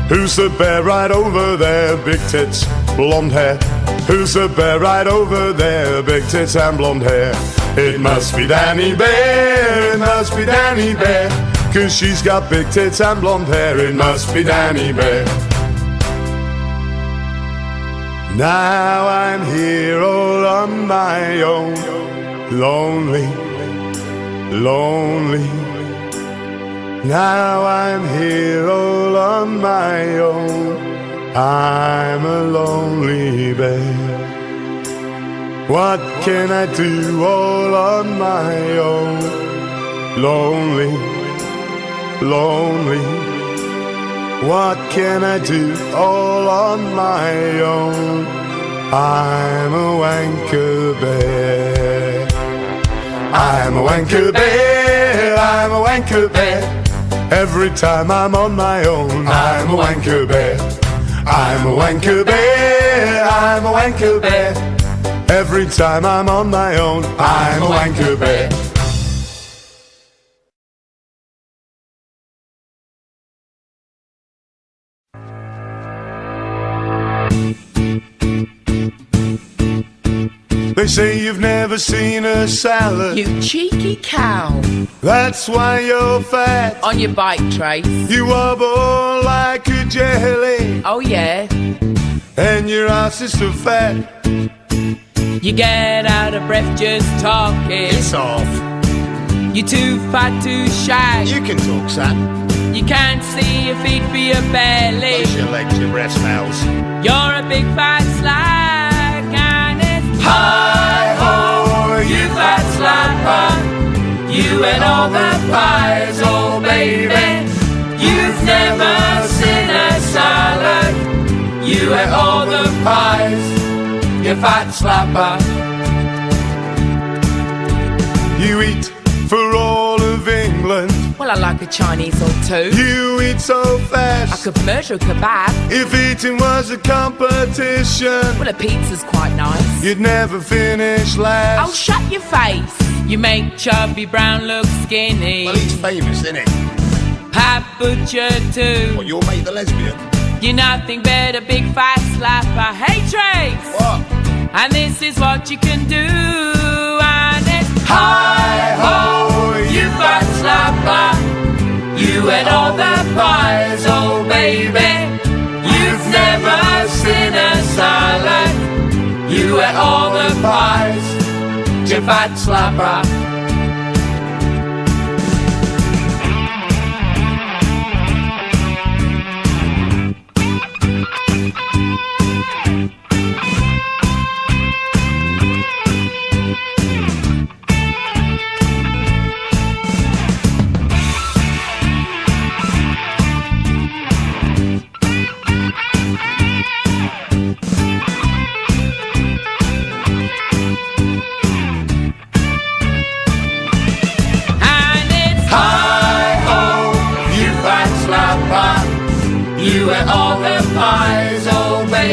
Who's the bear right over there? Big tits, blonde hair. Who's the bear right over there? Big tits and blonde hair. It must be Danny Bear, it must be Danny Bear. 'Cause she's got big tits and blonde hair. It must be Danny Bear. Now I'm here all on my own, lonely, lonely. Now I'm here all on my own, I'm a lonely bear. What can I do all on my own? Lonely, lonely. What can I do all on my own? I'm a wanker bear. I'm a wanker bear, I'm a wanker bear. Every time I'm on my own, I'm a wanker bear. I'm a wanker bear, I'm a wanker bear. Every time I'm on my own, I'm a wanker bear. They say you've never seen a salad. You cheeky cow. That's why you're fat. On your bike, Trace. You wobble like a jelly. Oh, yeah. And your ass is so fat. You get out of breath just talking. It's off. You're too fat to shag. You can talk, son. You can't see your feet for your belly. Close your legs, your breast smells. You're a big fat slag, and it's hi-ho, you fat slapper. You and all the pies, oh baby. You've never seen a salad. You and all the pies, you fat slapper. You eat for all of England. Well, I like a Chinese or two. You eat so fast. I could murder a kebab. If eating was a competition, well, a pizza's quite nice. You'd never finish last. Oh, shut your face. You make Chubby Brown look skinny. Well, he's famous, isn't it? Pat Butcher too. What, your mate the lesbian? You're nothing but a big fat slapper. Hey, Trace! What? And this is what you can do. And it's hi-ho, you fat slapper. You and all the pies, oh baby. You've never seen a salad. You and all the pies, you fat slapper.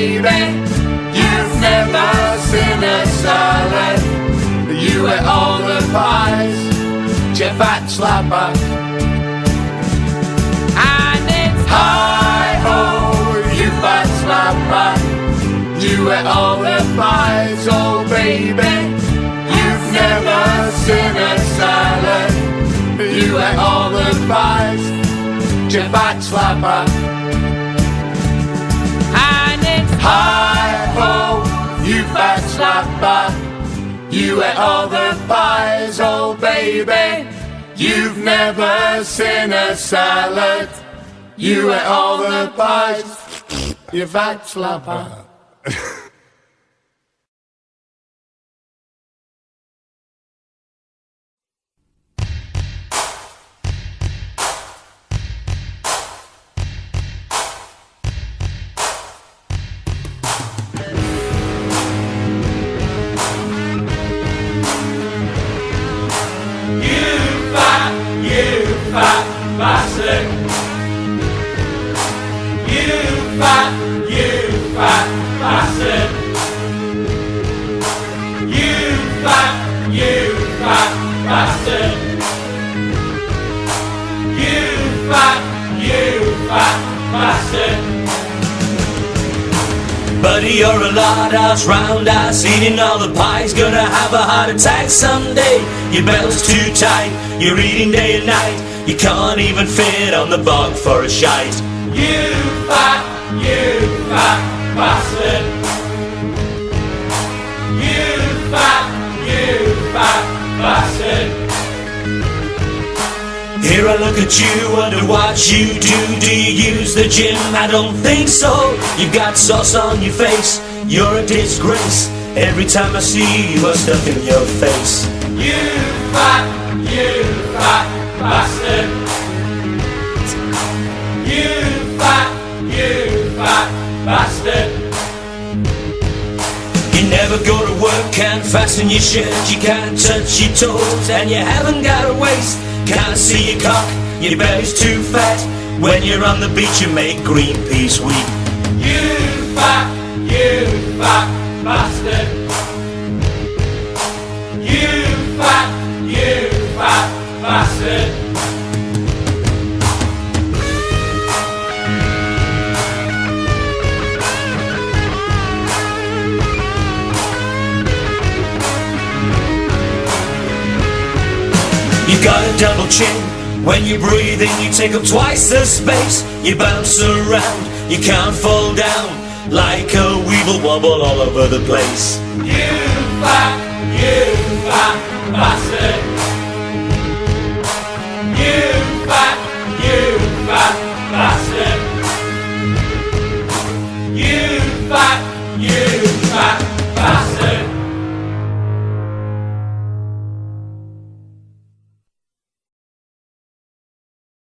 baby. You've never seen a salad. You ate all the pies, you fat slapper. And it's hi-ho, you fat slapper. You ate all the pies, oh baby. You've never seen a salad. You ate all the pies, you fat slapper. And it's hi-ho, you fat slapper. You ate all the pies, oh baby. You've never seen a salad. You ate all the pies, you fat slapper. Fat bastard. You fat bastard. You fat bastard. You fat bastard. Buddy, you're a lard ass, round ass, eating all the pies. Gonna have a heart attack someday. Your belt's too tight, you're eating day and night. You can't even fit on the bog for a shite. You fat bastard. You fat bastard. Here I look at you, wonder what you do. Do you use the gym? I don't think so. You've got sauce on your face, you're a disgrace. Every time I see you, I stuff in your face. You fat bastard. You fat bastard. You never go to work, can't fasten your shirt, you can't touch your toes, and you haven't got a waist. Can't see your cock, your belly's too fat. When you're on the beach you make green peas weep. You fat bastard. You fat bastard. You got a double chin. When you breathe in, you take up twice the space. You bounce around, you can't fall down. Like a weeble wobble all over the place. You fat bastard.